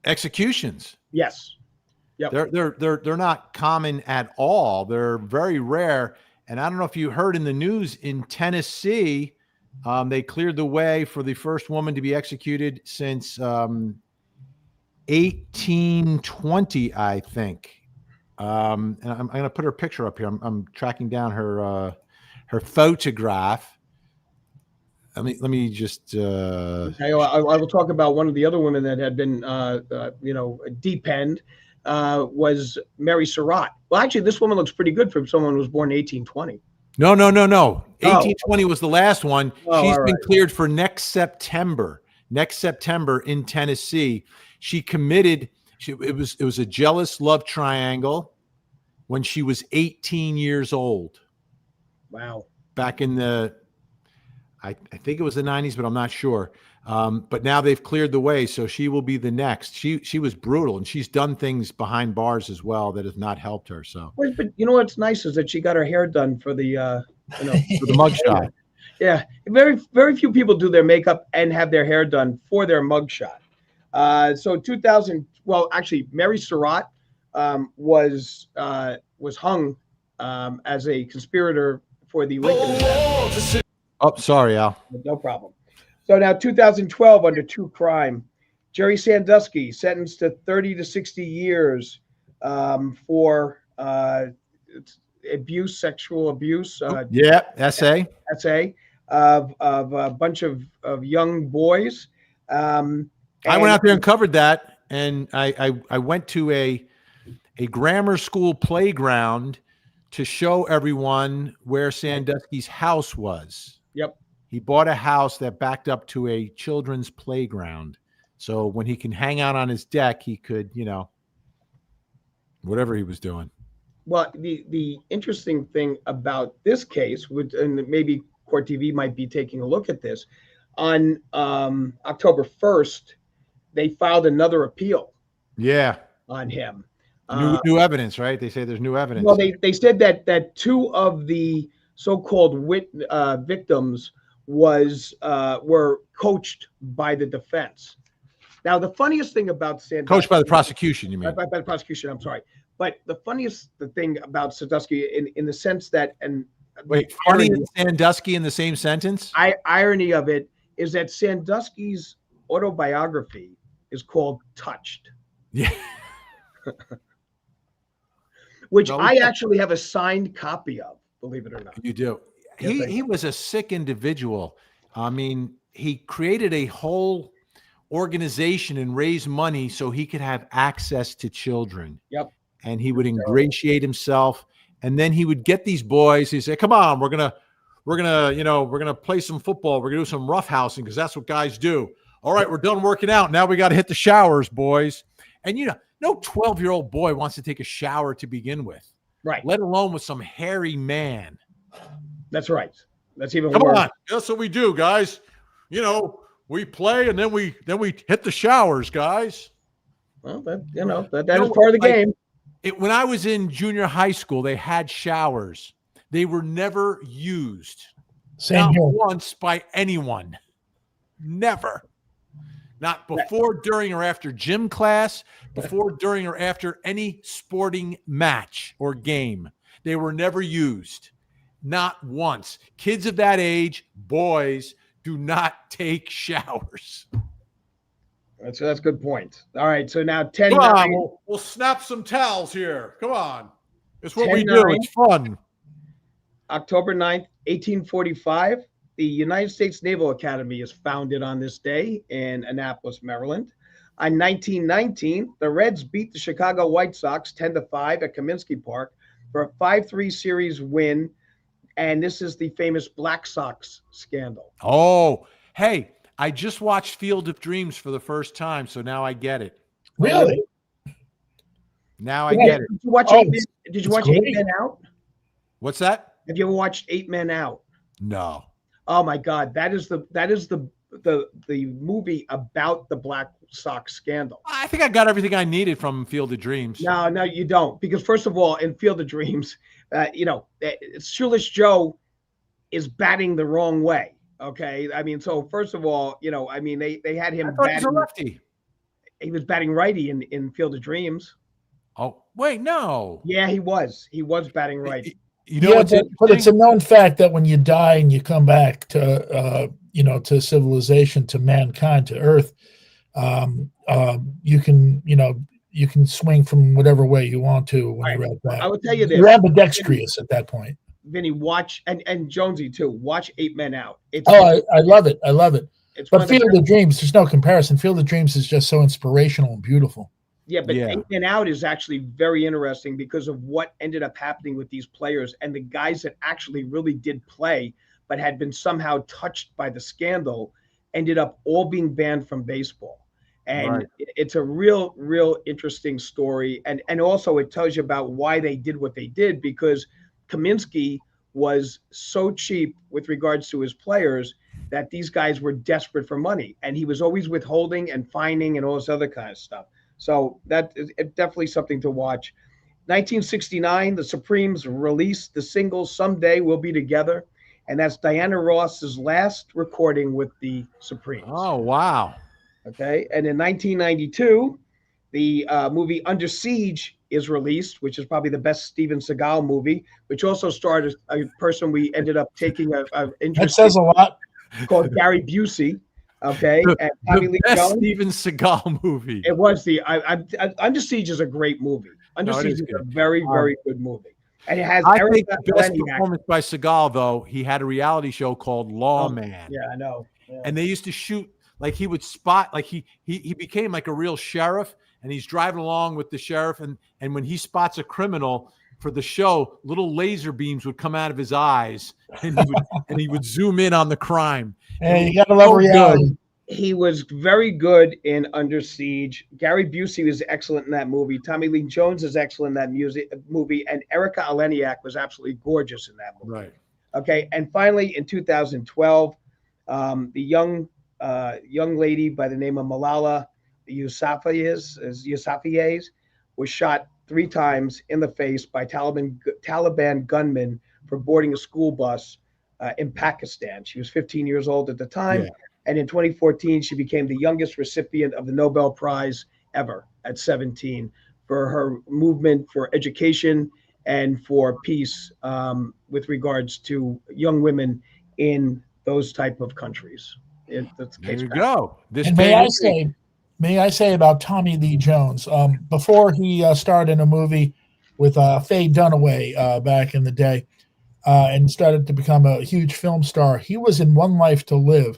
executions. Yes. Yep. They're not common at all. They're very rare. And I don't know if you heard in the news in Tennessee, they cleared the way for the first woman to be executed since 1820, I think. And I'm going to put her picture up here. I'm tracking down her photograph. Let me just. I will talk about one of the other women that had been, depenned. Was Mary Surratt. Well, actually, this woman looks pretty good for someone who was born in 1820. No. 1820 was the last one. She's been cleared for next September in Tennessee. She committed. It was a jealous love triangle when she was 18 years old. Wow. Back in the, I think it was the 90s, but I'm not sure. But now they've cleared the way, so she will be the next. She was brutal, and she's done things behind bars as well that has not helped her. So, but you know what's nice is that she got her hair done for the for the mugshot. Yeah, very few people do their makeup and have their hair done for their mugshot. So 2000. Well, actually, Mary Surratt was hung as a conspirator for the Lincoln assassination. Oh, sorry, Al. No problem. So now 2012, under true crime, Jerry Sandusky sentenced to 30 to 60 years for abuse, sexual abuse. SA of a bunch of young boys. I went out there and covered that, and I went to a grammar school playground to show everyone where Sandusky's house was. Yep. He bought a house that backed up to a children's playground. So when he can hang out on his deck, he could, whatever he was doing. Well, the interesting thing about this case, and maybe Court TV might be taking a look at this, on October 1st, they filed another appeal. Yeah. On him. New evidence, right? They say there's new evidence. Well, they said that 2 of the so-called victims were coached by the defense. Now, the funniest thing about Sandusky, coached by the prosecution, you mean? By the prosecution, I'm sorry. But the funniest thing about Sandusky, in the sense that, and wait, funny and Sandusky in the same sentence? Irony of it is that Sandusky's autobiography is called Touched. Yeah. Which I actually have a signed copy of, believe it or not. You do. He was a sick individual. I mean, he created a whole organization and raised money so he could have access to children. Yep. And he would ingratiate himself, and then he would get these boys. He'd say, "Come on, we're gonna play some football. We're gonna do some roughhousing because that's what guys do. All right, we're done working out. Now we got to hit the showers, boys." And no 12-year-old boy wants to take a shower to begin with, right? Let alone with some hairy man. That's right. That's even Come worse. on, that's what we do, guys. We play and then we hit the showers, guys. Well, that is part of the game. When I was in junior high school, they had showers. They were never used. Not once by anyone. Never. Not before, during, or after gym class, before, during, or after any sporting match or game. They were never used. Not once. Kids of that age, boys, do not take showers. That's a good point. All right, so now 10. Come on, we'll snap some towels here. Come on. It's what we do. It's fun. October 9th, 1845, the United States Naval Academy is founded on this day in Annapolis, Maryland. On 1919, the Reds beat the Chicago White Sox 10-5 at Comiskey Park for a 5-3 series win. And this is the famous Black Sox scandal. Oh, hey, I just watched Field of Dreams for the first time, so now I get it. Really? Now I get it. Did you watch Eight Men Out? What's that? Have you ever watched 8 Men Out? No. Oh my God, that is the movie about the Black Sox scandal. I think I got everything I needed from Field of Dreams. No, you don't, because first of all, in Field of Dreams, Shoeless Joe is batting the wrong way. Okay, I mean, so first of all, they had him. I thought he was a lefty. He was batting righty in Field of Dreams. Oh wait, no. Yeah, he was. He was batting righty. You know, but it's a known fact that when you die and you come back to to civilization, to mankind, to Earth, you can swing from whatever way you want to when you're at that. I would tell you this: you're ambidextrous at that point. Vinny, watch and Jonesy too. Watch 8 Men Out. I love it. I love it. But Field of Dreams, there's no comparison. Field of Dreams is just so inspirational and beautiful. Yeah, but 8 Men Out is actually very interesting because of what ended up happening with these players and the guys that actually really did play, but had been somehow touched by the scandal, ended up all being banned from baseball. And it's a real interesting story. And also it tells you about why they did what they did, because Comiskey was so cheap with regards to his players that these guys were desperate for money. And he was always withholding and fining and all this other kind of stuff. So that is definitely something to watch. 1969, the Supremes released the single "Someday We'll Be Together," and that's Diana Ross's last recording with the Supremes. Oh, wow. Okay, and in 1992, the movie Under Siege is released, which is probably the best Steven Seagal movie, which also starred a person we ended up taking an interest That says a lot. called Gary Busey. Okay, and Tommy Lee best Jones. Steven Seagal movie. It was Under Siege is a great movie. Under Siege is a very good movie, and it has. I think the best performance by Seagal, though, he had a reality show called Lawman. Yeah, I know. Yeah. And they used to shoot like he would spot, like he became like a real sheriff, and he's driving along with the sheriff, and when he spots a criminal for the show, little laser beams would come out of his eyes, and he would zoom in on the crime. Hey, you gotta love reality. He was very good in Under Siege. Gary Busey was excellent in that movie. Tommy Lee Jones is excellent in that movie, and Erika Eleniak was absolutely gorgeous in that movie. Right. Okay, and finally in 2012, the young lady by the name of Malala Yousafzai was shot 3 times in the face by Taliban gunmen for boarding a school bus in Pakistan. She was 15 years old at the time. Yeah. And in 2014, she became the youngest recipient of the Nobel Prize ever at 17 for her movement for education and for peace with regards to young women in those type of countries. There you go. May I say about Tommy Lee Jones, before he starred in a movie with Faye Dunaway back in the day and started to become a huge film star, he was in One Life to Live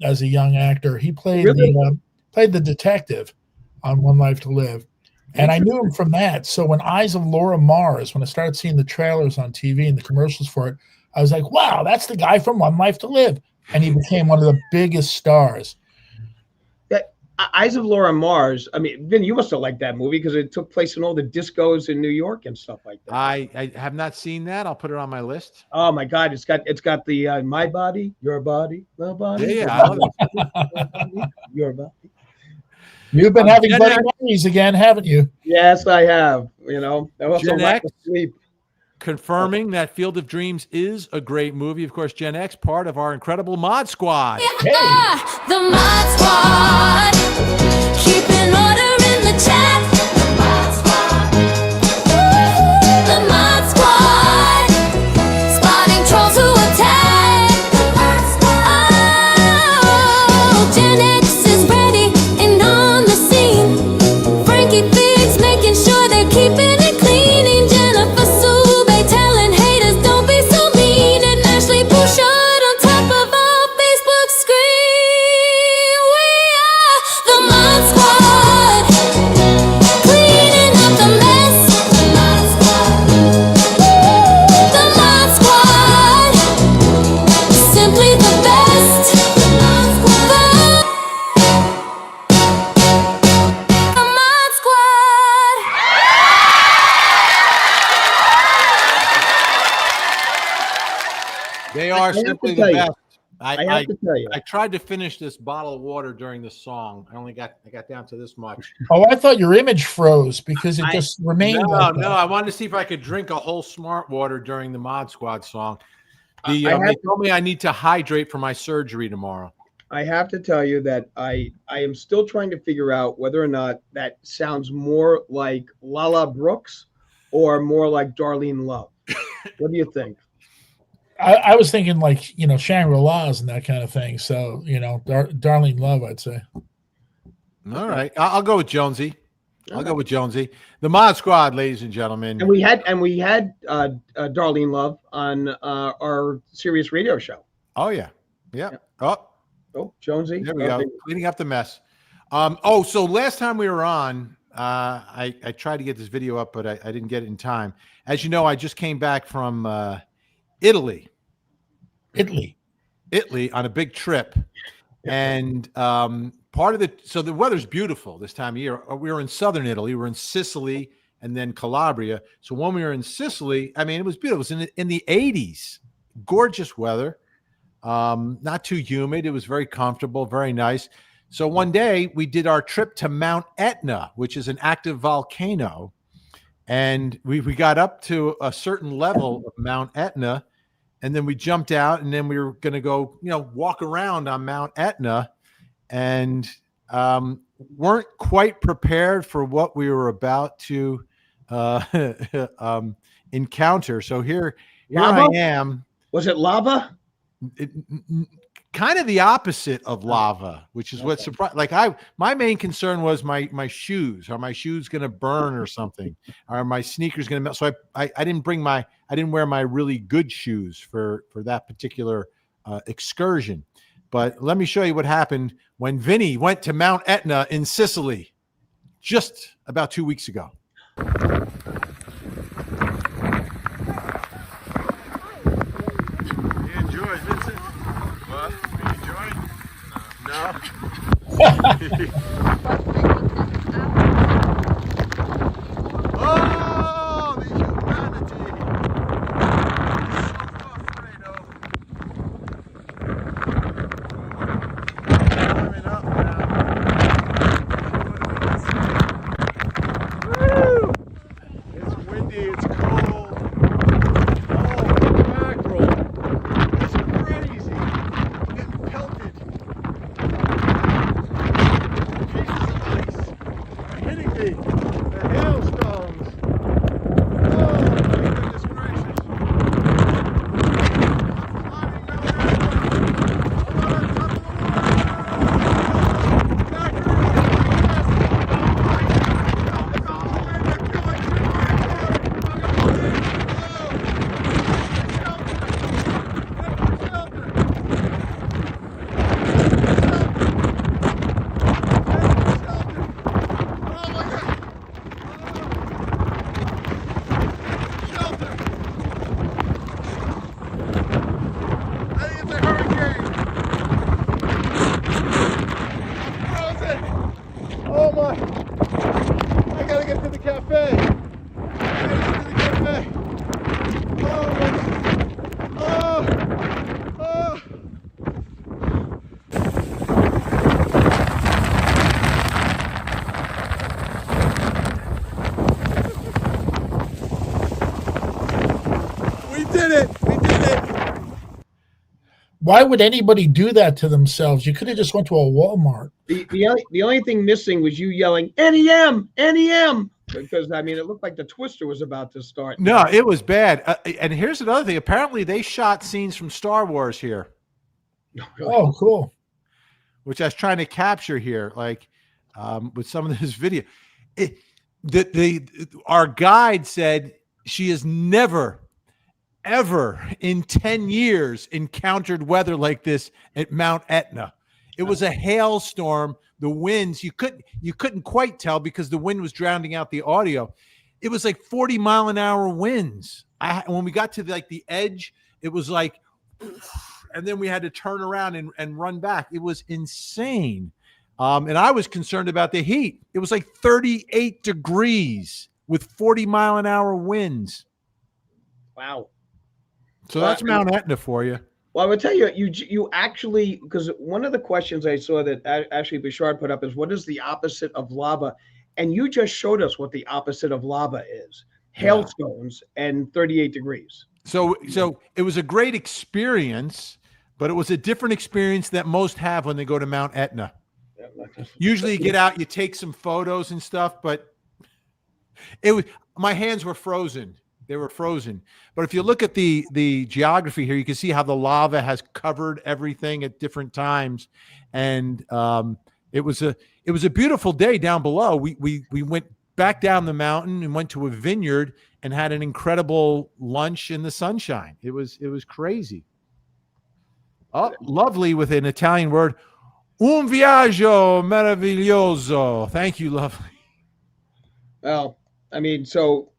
as a young actor. He played the detective on One Life to Live. And I knew him from that. So when Eyes of Laura Mars, when I started seeing the trailers on TV and the commercials for it, I was like, wow, that's the guy from One Life to Live. And he became one of the biggest stars. Eyes of Laura Mars. I mean, Vin, you must have liked that movie because it took place in all the discos in New York and stuff like that. I have not seen that. I'll put it on my list. Oh my God, it's got the my body, your body, my body. Yeah, I love it. Your body. You've been having bloody memories again, haven't you? Yes, I have. You know, I also like to sleep. Confirming that Field of Dreams is a great movie. Of course, Gen X, part of our incredible Mod Squad. Hey. The Mod Squad, keeping order in the chat. The Mod Squad, the Mod Squad, spotting trolls who attack. The Mod Squad, oh, Gen X is ready and on the scene. Frankie Biggs making sure they're keeping it clean. Jennifer Sue telling haters don't be so mean, and Ashley Bouchard on top. are simply the best. I have to tell you. I tried to finish this bottle of water during the song. I got down to this much. Oh, I thought your image froze because it just remained. No, I wanted to see if I could drink a whole smart water during the Mod Squad song. They told me I need to hydrate for my surgery tomorrow. I have to tell you that I am still trying to figure out whether or not that sounds more like Lala Brooks or more like Darlene Love. What do you think? I was thinking like, Shangri-La's and that kind of thing. So, Darlene Love, I'd say. All right. I'll go with Jonesy. I'll go with Jonesy. The Mod Squad, ladies and gentlemen. And we had Darlene Love on our Sirius radio show. Oh, yeah. Yeah. Oh, Jonesy. There we go. Cleaning up the mess. So last time we were on, I tried to get this video up, but I didn't get it in time. As you know, I just came back from Italy on a big trip. And part of the weather's beautiful this time of year. We were in southern Italy. We were in Sicily and then Calabria. So when we were in Sicily, I mean, it was beautiful. It was in the 80s. Gorgeous weather. Not too humid. It was very comfortable, very nice. So one day we did our trip to Mount Etna, which is an active volcano. And we got up to a certain level of Mount Etna, and then we jumped out, and then we were going to go, walk around on Mount Etna, and weren't quite prepared for what we were about to encounter. So here I am. Was it lava? Kind of the opposite of lava, which is what surprised. Like my main concern was my shoes. Are my shoes going to burn or something? Are my sneakers going to melt? So I didn't wear my really good shoes for that particular excursion. But let me show you what happened when Vinny went to Mount Etna in Sicily just about 2 weeks ago. Oh, the humanity! Climbing up now. Woo! It's windy, it's cold. Oh, mackerel! It's crazy. I'm getting pelted. Pieces of ice are hitting me. The hailstones. Oh, my goodness gracious. Climbing Mount Etna. I'm on top of the world. Back to oh my! I gotta get to the cafe. Oh. We did it! Why would anybody do that to themselves? You could have just went to a Walmart. The only thing missing was you yelling NEM, NEM, because I mean it looked like the Twister was about to start. No, it was bad. And here's another thing. Apparently, they shot scenes from Star Wars here. Oh, cool. Which I was trying to capture here, like with some of this video. Our guide said she has never, ever in 10 years encountered weather like this at Mount Etna. It was a hailstorm. The winds, you couldn't quite tell because the wind was drowning out the audio. It was like 40-mile-an-hour winds. When we got to the edge, it was like, and then we had to turn around and run back. It was insane. And I was concerned about the heat. It was like 38 degrees with 40-mile-an-hour winds. Wow. So that's Mount Etna for you. Well, I would tell you, you actually, because one of the questions I saw that actually Bishard put up is, what is the opposite of lava? And you just showed us what the opposite of lava is: hailstones and 38 degrees. So it was a great experience, but it was a different experience that most have when they go to Mount Etna. Usually you get out, you take some photos and stuff, but my hands were frozen. They were frozen. But if you look at the geography here, you can see how the lava has covered everything at different times. And it was a beautiful day down below. We went back down the mountain and went to a vineyard and had an incredible lunch in the sunshine. It was crazy. Oh, lovely, with an Italian word. Un viaggio meraviglioso. Thank you, lovely. Well, I mean, so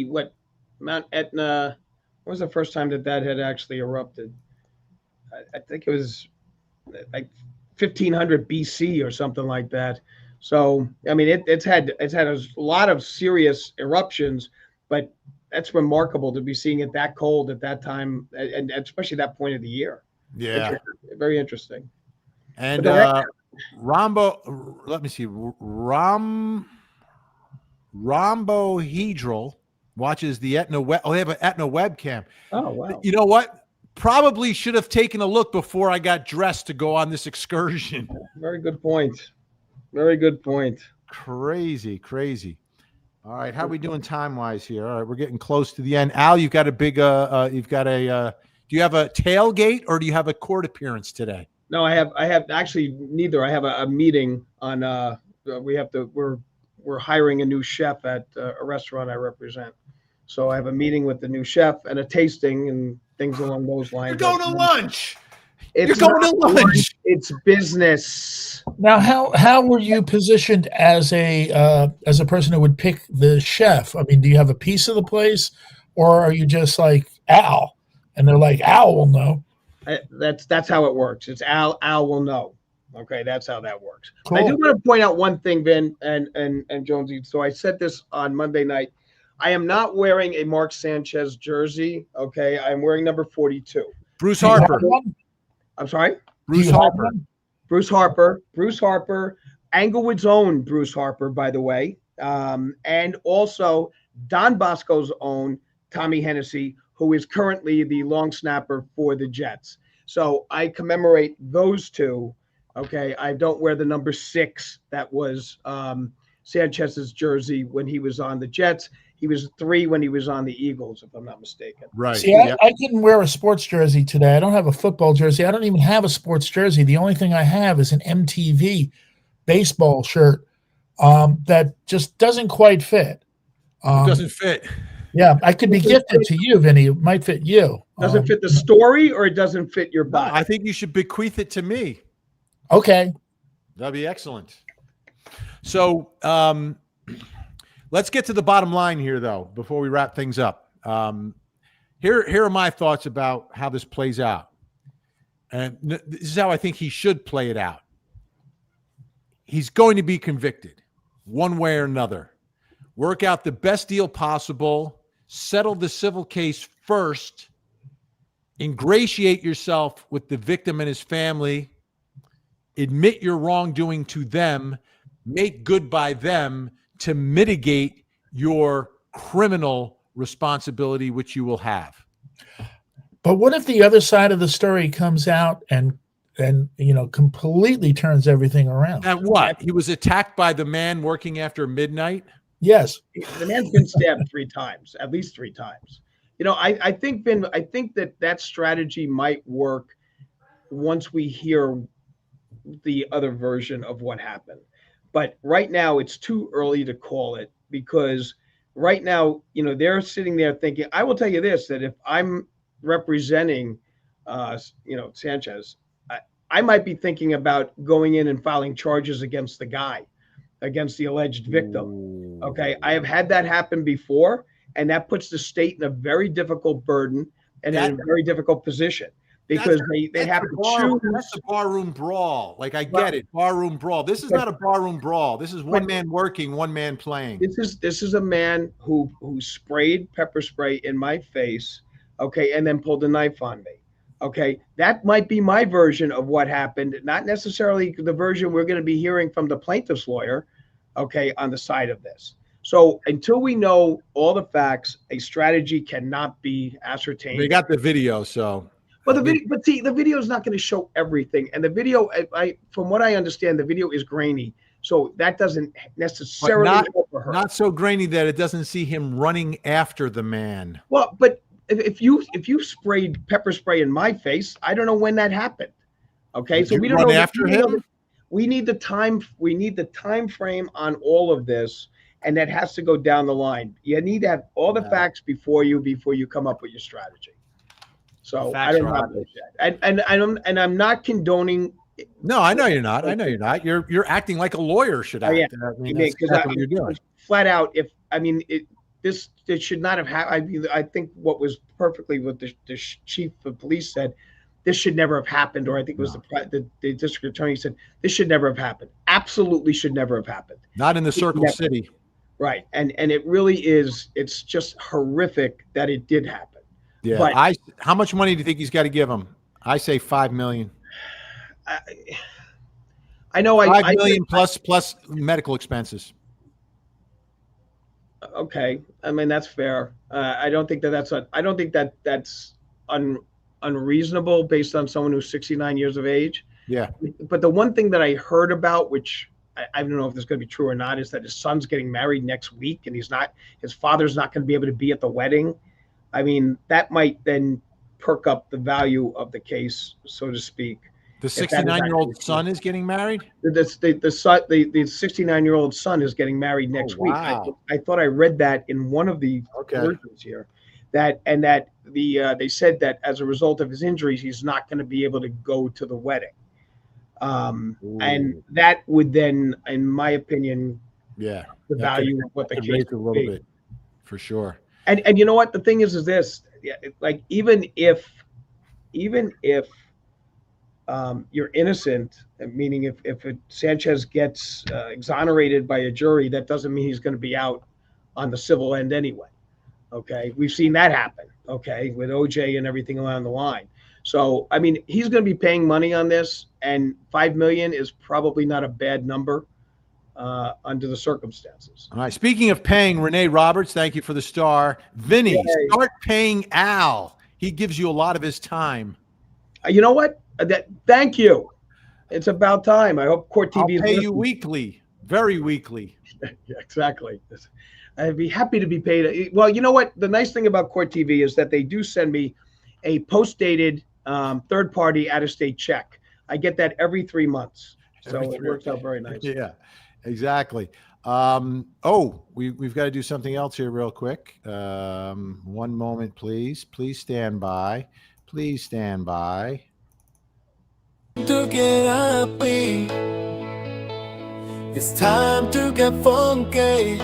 what Mount Etna, when was the first time that had actually erupted? I think it was like 1500 BC or something like that. So, I mean, it's had a lot of serious eruptions, but that's remarkable to be seeing it that cold at that time, and especially that point of the year. Yeah. Very interesting. And let me see. Rhombohedral watches the Etna web. Oh, they have an Etna webcam. Oh, wow. You know what? Probably should have taken a look before I got dressed to go on this excursion. Very good point. Very good point. Crazy. All right, how are we doing time-wise here? All right, we're getting close to the end. Al, you've got a big do you have a tailgate or do you have a court appearance today? No, I have actually neither. I have a meeting on we're hiring a new chef at a restaurant I represent. So I have a meeting with the new chef and a tasting and things along those lines. You're going to lunch. You're going to lunch. It's business. Now, how were you positioned as a person who would pick the chef? I mean, do you have a piece of the place, or are you just like Al, and they're like, Al will know? That's how it works. It's Al will know. Okay, that's how that works. Cool. I do want to point out one thing, Vin and Jonesy. So I said this on Monday night. I am not wearing a Mark Sanchez jersey. Okay, I'm wearing number 42. Bruce Harper. I'm sorry? Bruce Harper. Bruce Harper, Englewood's own Bruce Harper, by the way. And also Don Bosco's own Tommy Hennessy, who is currently the long snapper for the Jets. So I commemorate those two. Okay, I don't wear the number 6 that was Sanchez's jersey when he was on the Jets. He was 3 when he was on the Eagles, if I'm not mistaken. Right. See, I didn't wear a sports jersey today. I don't have a football jersey. I don't even have a sports jersey. The only thing I have is an MTV baseball shirt that just doesn't quite fit. It doesn't fit. Yeah, I could be gifted to you, Vinny. It might fit you. Doesn't fit the story, or it doesn't fit your body? I think you should bequeath it to me. Okay. That'd be excellent. So let's get to the bottom line here, though, before we wrap things up. Here are my thoughts about how this plays out. And this is how I think he should play it out. He's going to be convicted one way or another. Work out the best deal possible. Settle the civil case first. Ingratiate yourself with the victim and his family. Admit your wrongdoing to them. Make good by them to mitigate your criminal responsibility, which you will have. But what if the other side of the story comes out and completely turns everything around? And what? He was attacked by the man working after midnight? Yes. The man's been stabbed 3 times, at least 3 times. I think that strategy might work once we hear the other version of what happened. But right now it's too early to call it, because right now, they're sitting there thinking, I will tell you this, that if I'm representing, Sanchez, I might be thinking about going in and filing charges against the guy, against the alleged victim. Ooh. Okay. I have had that happen before, and that puts the state in a very difficult burden and in a very difficult position. Because they have to choose. That's a barroom brawl. Like, I get it. Barroom brawl. This is not a barroom brawl. This is one man working, one man playing. This is a man who sprayed pepper spray in my face, okay, and then pulled a knife on me. Okay, that might be my version of what happened, not necessarily the version we're going to be hearing from the plaintiff's lawyer, okay, on the side of this. So until we know all the facts, a strategy cannot be ascertained. We got the video, so. Well, the video is not going to show everything, and the video, from what I understand, the video is grainy, so that doesn't necessarily help her. Not so grainy that it doesn't see him running after the man. Well, but if you sprayed pepper spray in my face, I don't know when that happened. Okay, so we don't know after him. We need the time. We need the time frame on all of this, and that has to go down the line. You need to have all the facts before you come up with your strategy. So I don't have this yet, and I'm not condoning. No, I know you're not. I know you're not. You're acting like a lawyer should act. Yeah, I mean, that's exactly what you're doing. Flat out. This should not have happened. I think what was perfectly what the chief of police said, this should never have happened. Or I think it was the district attorney said, this should never have happened. Absolutely should never have happened. Not in the Circle City. Right. And it really is. It's just horrific that it did happen. Yeah. But how much money do you think he's got to give him? I say $5 million. I know. $5 million plus medical expenses. Okay, I mean that's fair. I don't think that's unreasonable based on someone who's 69 years of age. Yeah. But the one thing that I heard about, which I don't know if this is going to be true or not, is that his son's getting married next week, and his father's not going to be able to be at the wedding. I mean, that might then perk up the value of the case, so to speak. The 69-year-old son is getting married? The 69-year-old son is getting married next week. I thought I read that in one of the versions here, that they said that as a result of his injuries, he's not going to be able to go to the wedding. And that would then, in my opinion, the value of what the case a little bit, for sure. And you know what? The thing is this, like, even if you're innocent, meaning if Sanchez gets exonerated by a jury, that doesn't mean he's going to be out on the civil end anyway. Okay, we've seen that happen. Okay, with OJ and everything along the line. So I mean, he's going to be paying money on this, and $5 million is probably not a bad number under the circumstances. All right. Speaking of paying, Renee Roberts, thank you for the star. Vinny, start paying Al. He gives you a lot of his time. You know what? Thank you. It's about time. I hope Court TV I'll pay you weekly, very weekly. Yeah, exactly. I'd be happy to be paid. Well, you know what? The nice thing about Court TV is that they do send me a post-dated third-party out-of-state check. I get that every 3 months, so it works out very nice. Yeah, exactly. We've got to do something else here real quick. One moment, please. Please stand by. Please stand by. To get happy, it's time to get funky.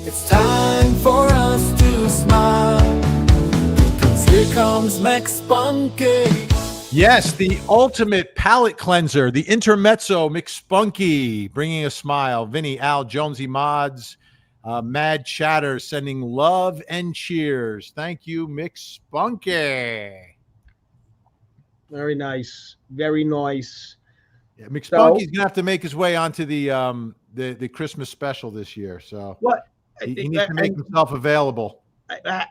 It's time for us to smile, because here comes Max Spunky. Yes, the ultimate palate cleanser, the Intermezzo McSpunky, bringing a smile. Vinny, Al, Jonesy Mods, Mad Chatter, sending love and cheers. Thank you, McSpunky. Very nice. Very nice. Yeah, McSpunky's gonna have to make his way onto the Christmas special this year. So he needs to make himself available.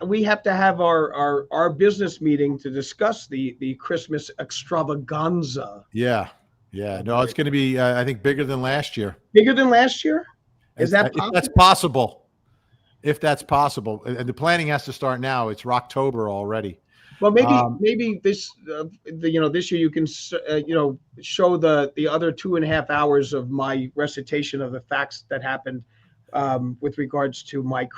We have to have our business meeting to discuss the Christmas extravaganza. Yeah. No, it's going to be I think bigger than last year. Bigger than last year? Is that possible? If that's possible? If that's possible, and the planning has to start now. It's Rocktober already. Well, maybe this this year you can show the other 2.5 hours of my recitation of the facts that happened with regards to my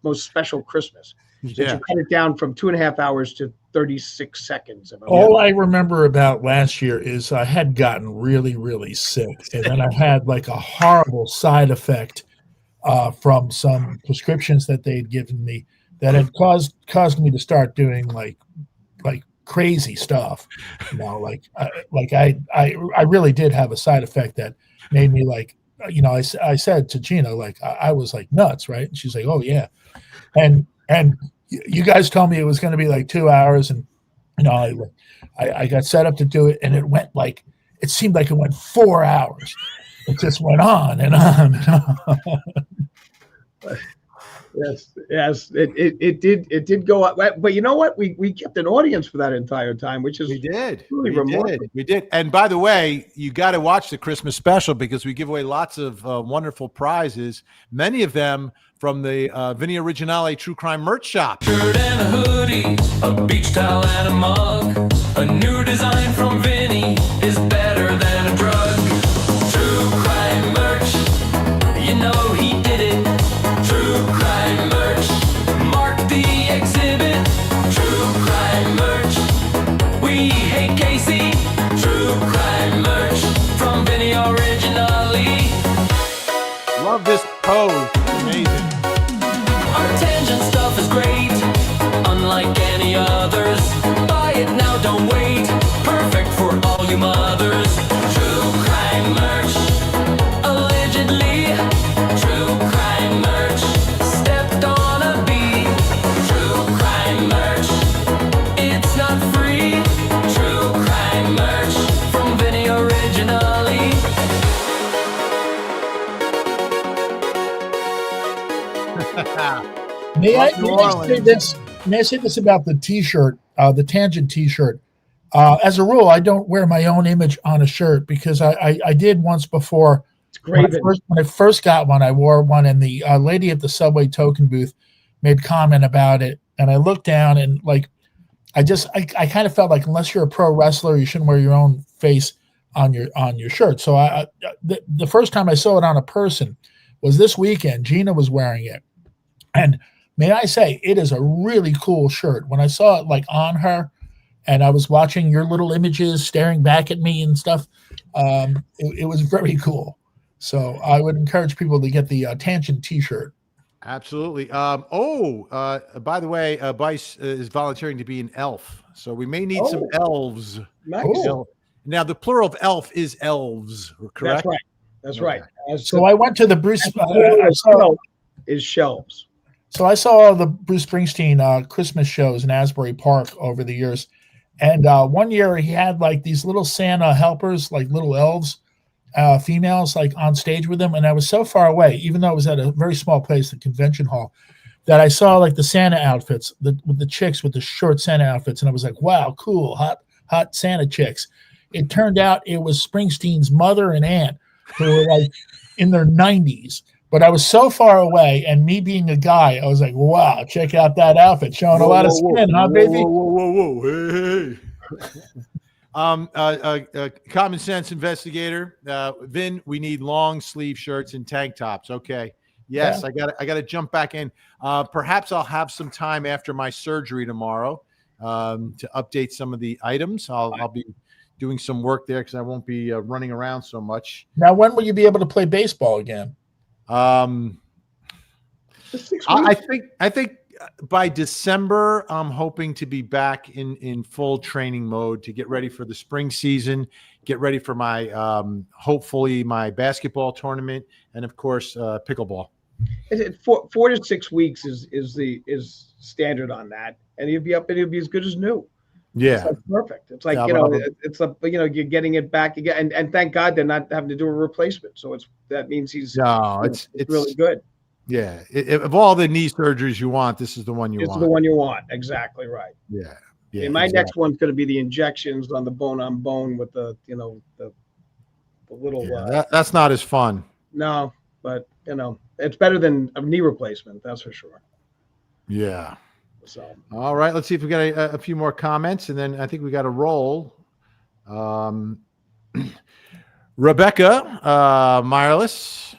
most special Christmas. So you cut it down from 2.5 hours to 36 seconds. All I remember about last year is I had gotten really, really sick, and then I had like a horrible side effect from some prescriptions that they'd given me that had caused me to start doing like crazy stuff. I really did have a side effect that made me I said to Gina, I was like nuts, right? And she's like, oh yeah. And you guys told me it was going to be like 2 hours, and I got set up to do it, and it seemed like it went 4 hours. It just went on and on and on. Yes, it did go up. But you know what? We kept an audience for that entire time, which is really remarkable. We did. And by the way, you got to watch the Christmas special because we give away lots of wonderful prizes. Many of them from the Vinnie Originale True Crime merch shop. Shirt and a hoodie, a beach towel and a mug. A new design from Vinnie is better than a drug. True crime merch, you know he did it. True crime merch, mark the exhibit. True crime merch, we hate Casey. True crime merch from Vinnie Originale. Love this pose, amazing. Our tangent stuff is great, unlike any others. Buy it now, don't wait. Perfect for all you mothers. True crime merch, allegedly. True crime merch, stepped on a bee. True crime merch, it's not free. True crime merch from Vinnie Originale. May I say this about the T-shirt, the Tangent T-shirt? As a rule, I don't wear my own image on a shirt because I did once before. When I first got one, I wore one, and the lady at the Subway token booth made comment about it, and I looked down and I kind of felt like unless you're a pro wrestler, you shouldn't wear your own face on your shirt. So the first time I saw it on a person was this weekend. Gina was wearing it, and may I say, it is a really cool shirt. When I saw it on her, and I was watching your little images staring back at me and stuff, it was very cool. So I would encourage people to get the Tangent T-shirt. Absolutely. By the way, Bice is volunteering to be an elf, so we may need some elves. Nice. Now, the plural of elf is elves, correct? That's right. So I went to the Bruce. Is shelves. So I saw all the Bruce Springsteen Christmas shows in Asbury Park over the years, and one year he had these little Santa helpers, little elves, females, on stage with him, and I was so far away, even though it was at a very small place, the convention hall, that I saw the Santa outfits, with the chicks with the short Santa outfits, and I was like, wow, cool, hot Santa chicks. It turned out it was Springsteen's mother and aunt, who were in their 90s. But I was so far away, and me being a guy, I was like, wow, check out that outfit, showing a lot of skin, huh, baby? Whoa, hey. Common sense investigator, Vin, we need long sleeve shirts and tank tops. Okay. Yes, yeah. I got to jump back in. Perhaps I'll have some time after my surgery tomorrow to update some of the items. I'll be doing some work there because I won't be running around so much. Now, when will you be able to play baseball again? I think by December, I'm hoping to be back in full training mode to get ready for the spring season, get ready for my hopefully my basketball tournament, and of course pickleball. 4 to 6 weeks is standard on that, and you'll be up and you'll be as good as new. Yeah, it's perfect. It's you're getting it back again, and thank God they're not having to do a replacement. So that means it's really good. Yeah, of all the knee surgeries you want, this is the one you want. This is the one you want. Exactly right. Yeah. My next one's going to be the injections on the bone with the little. Yeah, that's not as fun. No, but it's better than a knee replacement. That's for sure. Yeah. So, all right, let's see if we got a few more comments, and then I think we got a roll. Rebecca Mireless,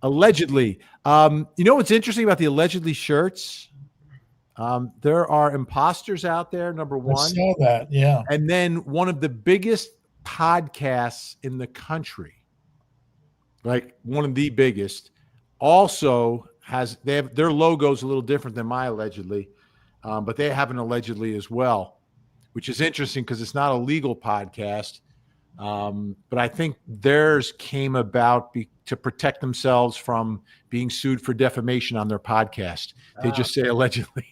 allegedly. What's interesting about the allegedly shirts? There are imposters out there, number one. I saw that, yeah. And then one of the biggest podcasts in the country, one of the biggest, also their logo's a little different than my allegedly, but they have an allegedly as well, which is interesting because it's not a legal podcast. But I think theirs came about to protect themselves from being sued for defamation on their podcast. They just say allegedly.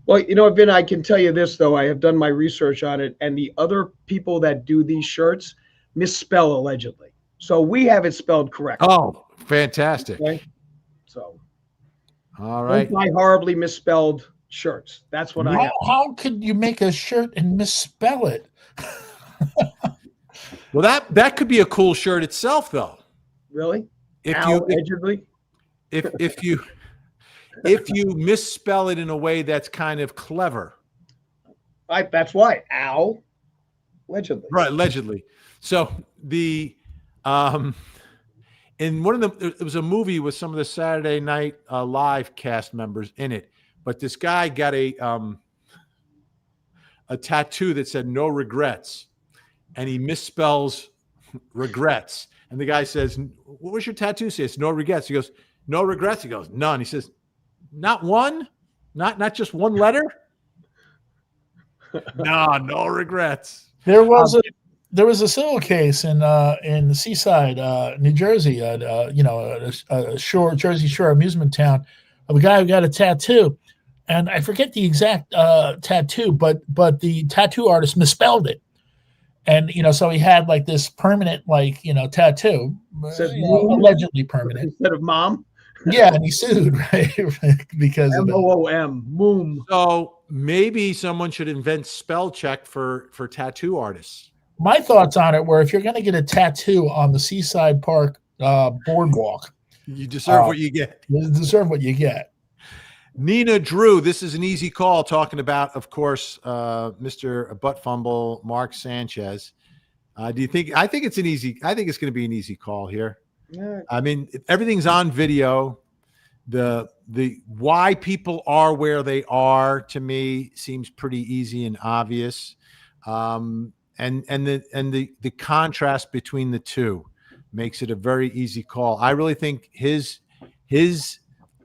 Well, you know, Vin, I can tell you this, though. I have done my research on it, and the other people that do these shirts misspell allegedly. So we have it spelled correctly. Oh, fantastic. Okay? So, all right. don't buy horribly misspelled shirts. That's what I have. How could you make a shirt and misspell it? Well, that could be a cool shirt itself, though. Really? Allegedly? If you misspell it in a way that's kind of clever. That's why. Al. Allegedly. Right, allegedly. So the in one of it was a movie with some of the Saturday Night Live cast members in it, but this guy got a tattoo that said "No regrets," and he misspells regrets. And the guy says, "What was your tattoo say?" It's "No regrets." He goes, "No regrets." He goes, "None." He says, "Not one? Not just one letter?" No regrets. There was a civil case in the Seaside, New Jersey, a Jersey Shore amusement town, of a guy who got a tattoo, and I forget the exact tattoo, but the tattoo artist misspelled it, and so he had like this permanent tattoo, allegedly permanent, instead of mom. Yeah, and he sued, right? Because MOOM, moom. So maybe someone should invent spell check for tattoo artists. My thoughts on it were, if you're going to get a tattoo on the Seaside Park boardwalk, you deserve what you get. You deserve what you get. Nina Drew, this is an easy call, talking about, of course, Mr. Butt Fumble, Mark Sanchez. Do you think? I think it's going to be an easy call here. Yeah. I mean, everything's on video. The why people are where they are, to me, seems pretty easy and obvious. And the contrast between the two makes it a very easy call. I really think his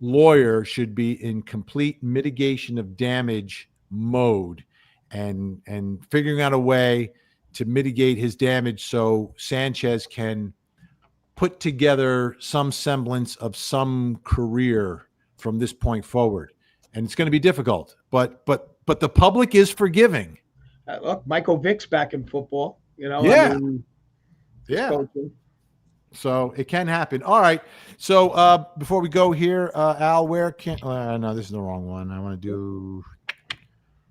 lawyer should be in complete mitigation of damage mode and figuring out a way to mitigate his damage so Sanchez can put together some semblance of some career from this point forward. And it's going to be difficult, but the public is forgiving. Look, Michael Vick's back in football, Yeah. I mean, yeah. coaching. So it can happen. All right. So before we go here, Al, where can no, this is the wrong one. I want to do,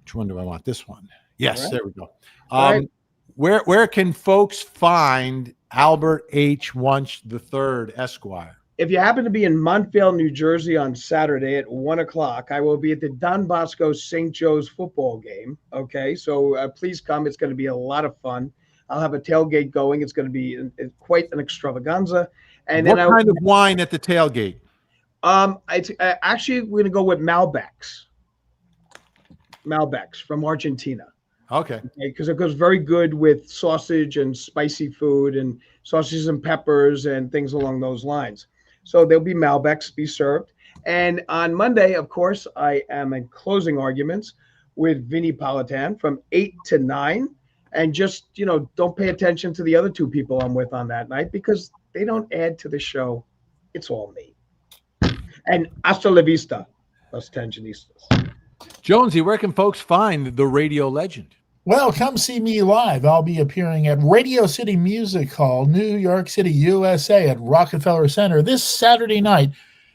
which one do I want? This one. Yes, right. There we go. Right. Where can folks find Albert H. Wunsch III, Esquire? If you happen to be in Montvale, New Jersey on Saturday at 1:00, I will be at the Don Bosco St. Joe's football game. Okay, so please come. It's going to be a lot of fun. I'll have a tailgate going. It's going to be quite an extravaganza. And what kind of wine at the tailgate? Actually, we're going to go with Malbecs from Argentina. Okay. Because it goes very good with sausage and spicy food and sausages and peppers and things along those lines. So there'll be Malbecs be served. And on Monday, of course, I am in closing arguments with Vinnie Politan from 8 to 9. And just, don't pay attention to the other two people I'm with on that night, because they don't add to the show. It's all me. And hasta la vista, los Tanginistas. Jonesy, where can folks find the radio legend? Well, come see me live. I'll be appearing at Radio City Music Hall, New York City, USA, at Rockefeller Center this Saturday night.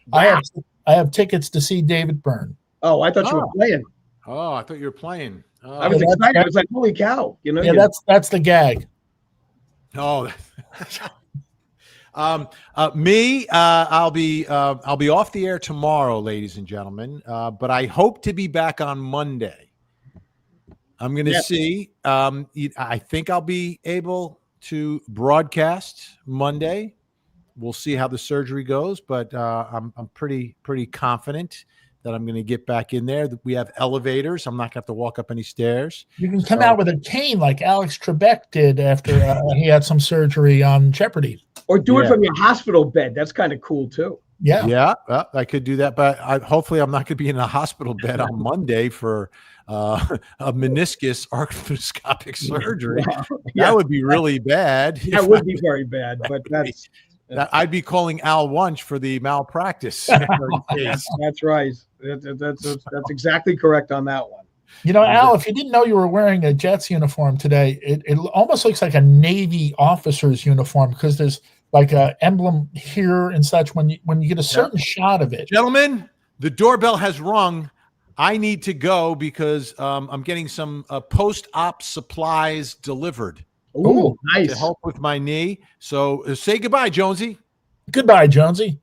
Wow. I have tickets to see David Byrne. Oh, I thought you were playing. Oh, I thought you were playing. Oh. I was excited. I was like, holy cow. Yeah, that's the gag. Oh, me, I'll be off the air tomorrow, ladies and gentlemen. But I hope to be back on Monday. I'm going to see. I think I'll be able to broadcast Monday. We'll see how the surgery goes, but I'm pretty confident that I'm going to get back in there. We have elevators. I'm not going to have to walk up any stairs. You can come out with a cane like Alex Trebek did after he had some surgery on Jeopardy. Or do it from your hospital bed. That's kind of cool too. Yeah. Yeah, I could do that, but hopefully I'm not going to be in a hospital bed on Monday for a meniscus arthroscopic surgery. Yeah. That would be really bad. That would be very bad, but that I'd be calling Al Wunsch for the malpractice. That's right. That's exactly correct on that one. You know, Al, if you didn't know you were wearing a Jets uniform today, it almost looks like a Navy officer's uniform because there's like a emblem here and such when you get a certain shot of it. Gentlemen, the doorbell has rung. I need to go because I'm getting some post-op supplies delivered. Oh, nice. To help with my knee. So say goodbye, Jonesy. Goodbye, Jonesy.